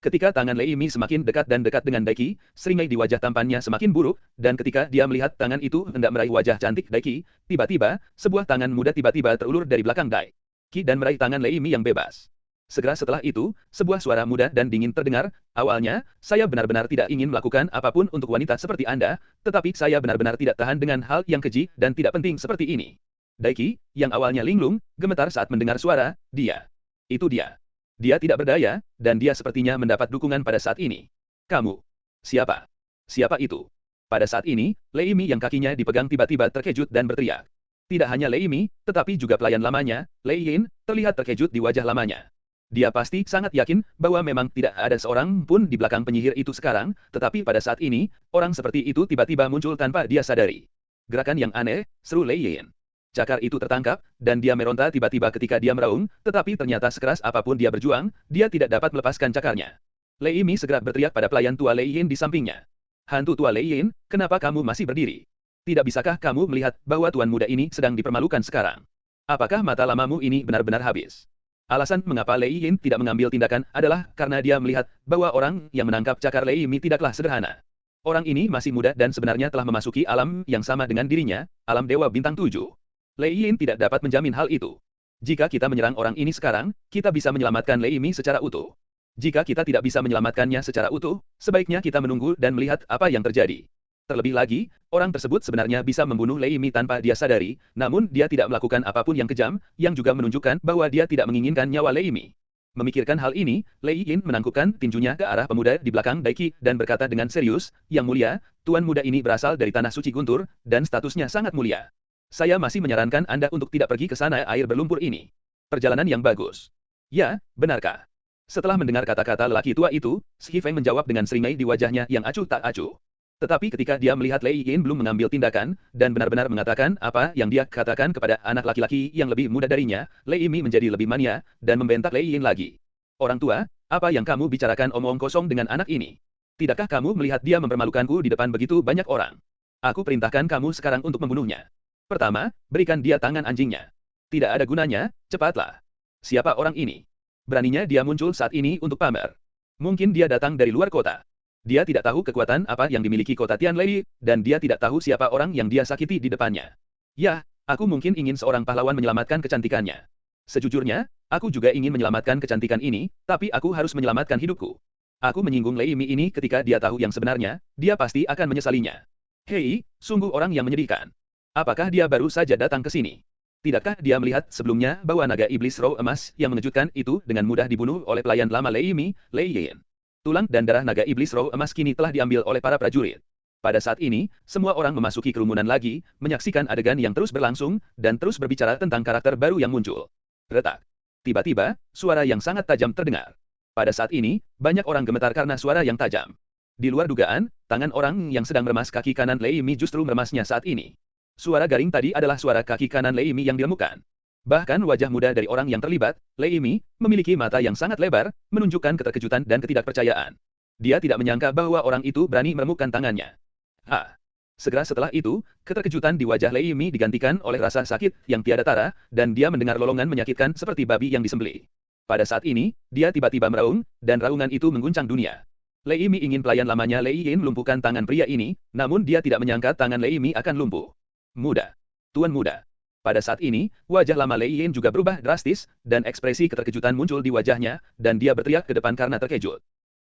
Ketika tangan Lei Mi semakin dekat dan dekat dengan Daiki, seringai di wajah tampannya semakin buruk, dan ketika dia melihat tangan itu hendak meraih wajah cantik Daiki, tiba-tiba, sebuah tangan muda tiba-tiba terulur dari belakang Daiki dan meraih tangan Lei Mi yang bebas. Segera setelah itu, sebuah suara muda dan dingin terdengar. Awalnya, saya benar-benar tidak ingin melakukan apapun untuk wanita seperti Anda, tetapi saya benar-benar tidak tahan dengan hal yang keji dan tidak penting seperti ini. Daiki, yang awalnya linglung, gemetar saat mendengar suara, dia. Itu dia. Dia tidak berdaya, dan dia sepertinya mendapat dukungan pada saat ini. Kamu. Siapa? Siapa itu? Pada saat ini, Lei Mi yang kakinya dipegang tiba-tiba terkejut dan berteriak. Tidak hanya Lei Mi, tetapi juga pelayan lamanya, Lei Yin, terlihat terkejut di wajah lamanya. Dia pasti sangat yakin bahwa memang tidak ada seorang pun di belakang penyihir itu sekarang, tetapi pada saat ini, orang seperti itu tiba-tiba muncul tanpa dia sadari. Gerakan yang aneh, seru Lei Yin. Cakar itu tertangkap, dan dia meronta tiba-tiba ketika dia meraung, tetapi ternyata sekeras apapun dia berjuang, dia tidak dapat melepaskan cakarnya. Lei Mi segera berteriak pada pelayan tua Lei Yin di sampingnya. Hantu tua Lei Yin, kenapa kamu masih berdiri? Tidak bisakah kamu melihat bahwa tuan muda ini sedang dipermalukan sekarang? Apakah mata lamamu ini benar-benar habis? Alasan mengapa Lei Yin tidak mengambil tindakan adalah karena dia melihat bahwa orang yang menangkap cakar Lei Mi tidaklah sederhana. Orang ini masih muda dan sebenarnya telah memasuki alam yang sama dengan dirinya, alam Dewa Bintang 7. Lei Yin tidak dapat menjamin hal itu. Jika kita menyerang orang ini sekarang, kita bisa menyelamatkan Lei Mi secara utuh. Jika kita tidak bisa menyelamatkannya secara utuh, sebaiknya kita menunggu dan melihat apa yang terjadi. Terlebih lagi, orang tersebut sebenarnya bisa membunuh Lei Yimi tanpa dia sadari, namun dia tidak melakukan apapun yang kejam, yang juga menunjukkan bahwa dia tidak menginginkan nyawa Lei Yimi. Memikirkan hal ini, Lei Yin menangkupkan tinjunya ke arah pemuda di belakang Daiki dan berkata dengan serius, "Yang mulia, tuan muda ini berasal dari tanah suci Guntur, dan statusnya sangat mulia. Saya masih menyarankan Anda untuk tidak pergi ke sana air berlumpur ini. Perjalanan yang bagus." "Ya, benarkah?" Setelah mendengar kata-kata lelaki tua itu, Shi Feng menjawab dengan seringai di wajahnya yang acuh tak acuh. Tetapi ketika dia melihat Lei Yin belum mengambil tindakan, dan benar-benar mengatakan apa yang dia katakan kepada anak laki-laki yang lebih muda darinya, Lei Yimi menjadi lebih mania, dan membentak Lei Yin lagi. "Orang tua, apa yang kamu bicarakan omong kosong dengan anak ini? Tidakkah kamu melihat dia mempermalukanku di depan begitu banyak orang? Aku perintahkan kamu sekarang untuk membunuhnya. Pertama, berikan dia tangan anjingnya. Tidak ada gunanya, cepatlah. Siapa orang ini? Beraninya dia muncul saat ini untuk pamer. Mungkin dia datang dari luar kota. Dia tidak tahu kekuatan apa yang dimiliki kota Tianlei, dan dia tidak tahu siapa orang yang dia sakiti di depannya. Ya, aku mungkin ingin seorang pahlawan menyelamatkan kecantikannya. Sejujurnya, aku juga ingin menyelamatkan kecantikan ini, tapi aku harus menyelamatkan hidupku. Aku menyinggung Lei Yimi ini ketika dia tahu yang sebenarnya, dia pasti akan menyesalinya. Hei, sungguh orang yang menyedihkan. Apakah dia baru saja datang ke sini? Tidakkah dia melihat sebelumnya bahwa naga iblis roh emas yang mengejutkan itu dengan mudah dibunuh oleh pelayan lama Lei Yimi, Lei Yin? Tulang dan darah naga iblis roh emas kini telah diambil oleh para prajurit. Pada saat ini, semua orang memasuki kerumunan lagi, menyaksikan adegan yang terus berlangsung, dan terus berbicara tentang karakter baru yang muncul. Retak. Tiba-tiba, suara yang sangat tajam terdengar. Pada saat ini, banyak orang gemetar karena suara yang tajam. Di luar dugaan, tangan orang yang sedang meremas kaki kanan Lei Yimi justru meremasnya saat ini. Suara garing tadi adalah suara kaki kanan Lei Yimi yang dilemukan. Bahkan wajah muda dari orang yang terlibat, Lei Yimi, memiliki mata yang sangat lebar, menunjukkan keterkejutan dan ketidakpercayaan. Dia tidak menyangka bahwa orang itu berani meremukkan tangannya. Segera setelah itu, keterkejutan di wajah Lei Yimi digantikan oleh rasa sakit yang tiada tara, dan dia mendengar lolongan menyakitkan seperti babi yang disembelih. Pada saat ini, dia tiba-tiba meraung, dan raungan itu mengguncang dunia. Lei Yimi ingin pelayan lamanya Lei Yin melumpuhkan tangan pria ini, namun dia tidak menyangka tangan Lei Yimi akan lumpuh. Muda. Tuan muda. Pada saat ini, wajah lama Lei Yin juga berubah drastis, dan ekspresi keterkejutan muncul di wajahnya, dan dia berteriak ke depan karena terkejut.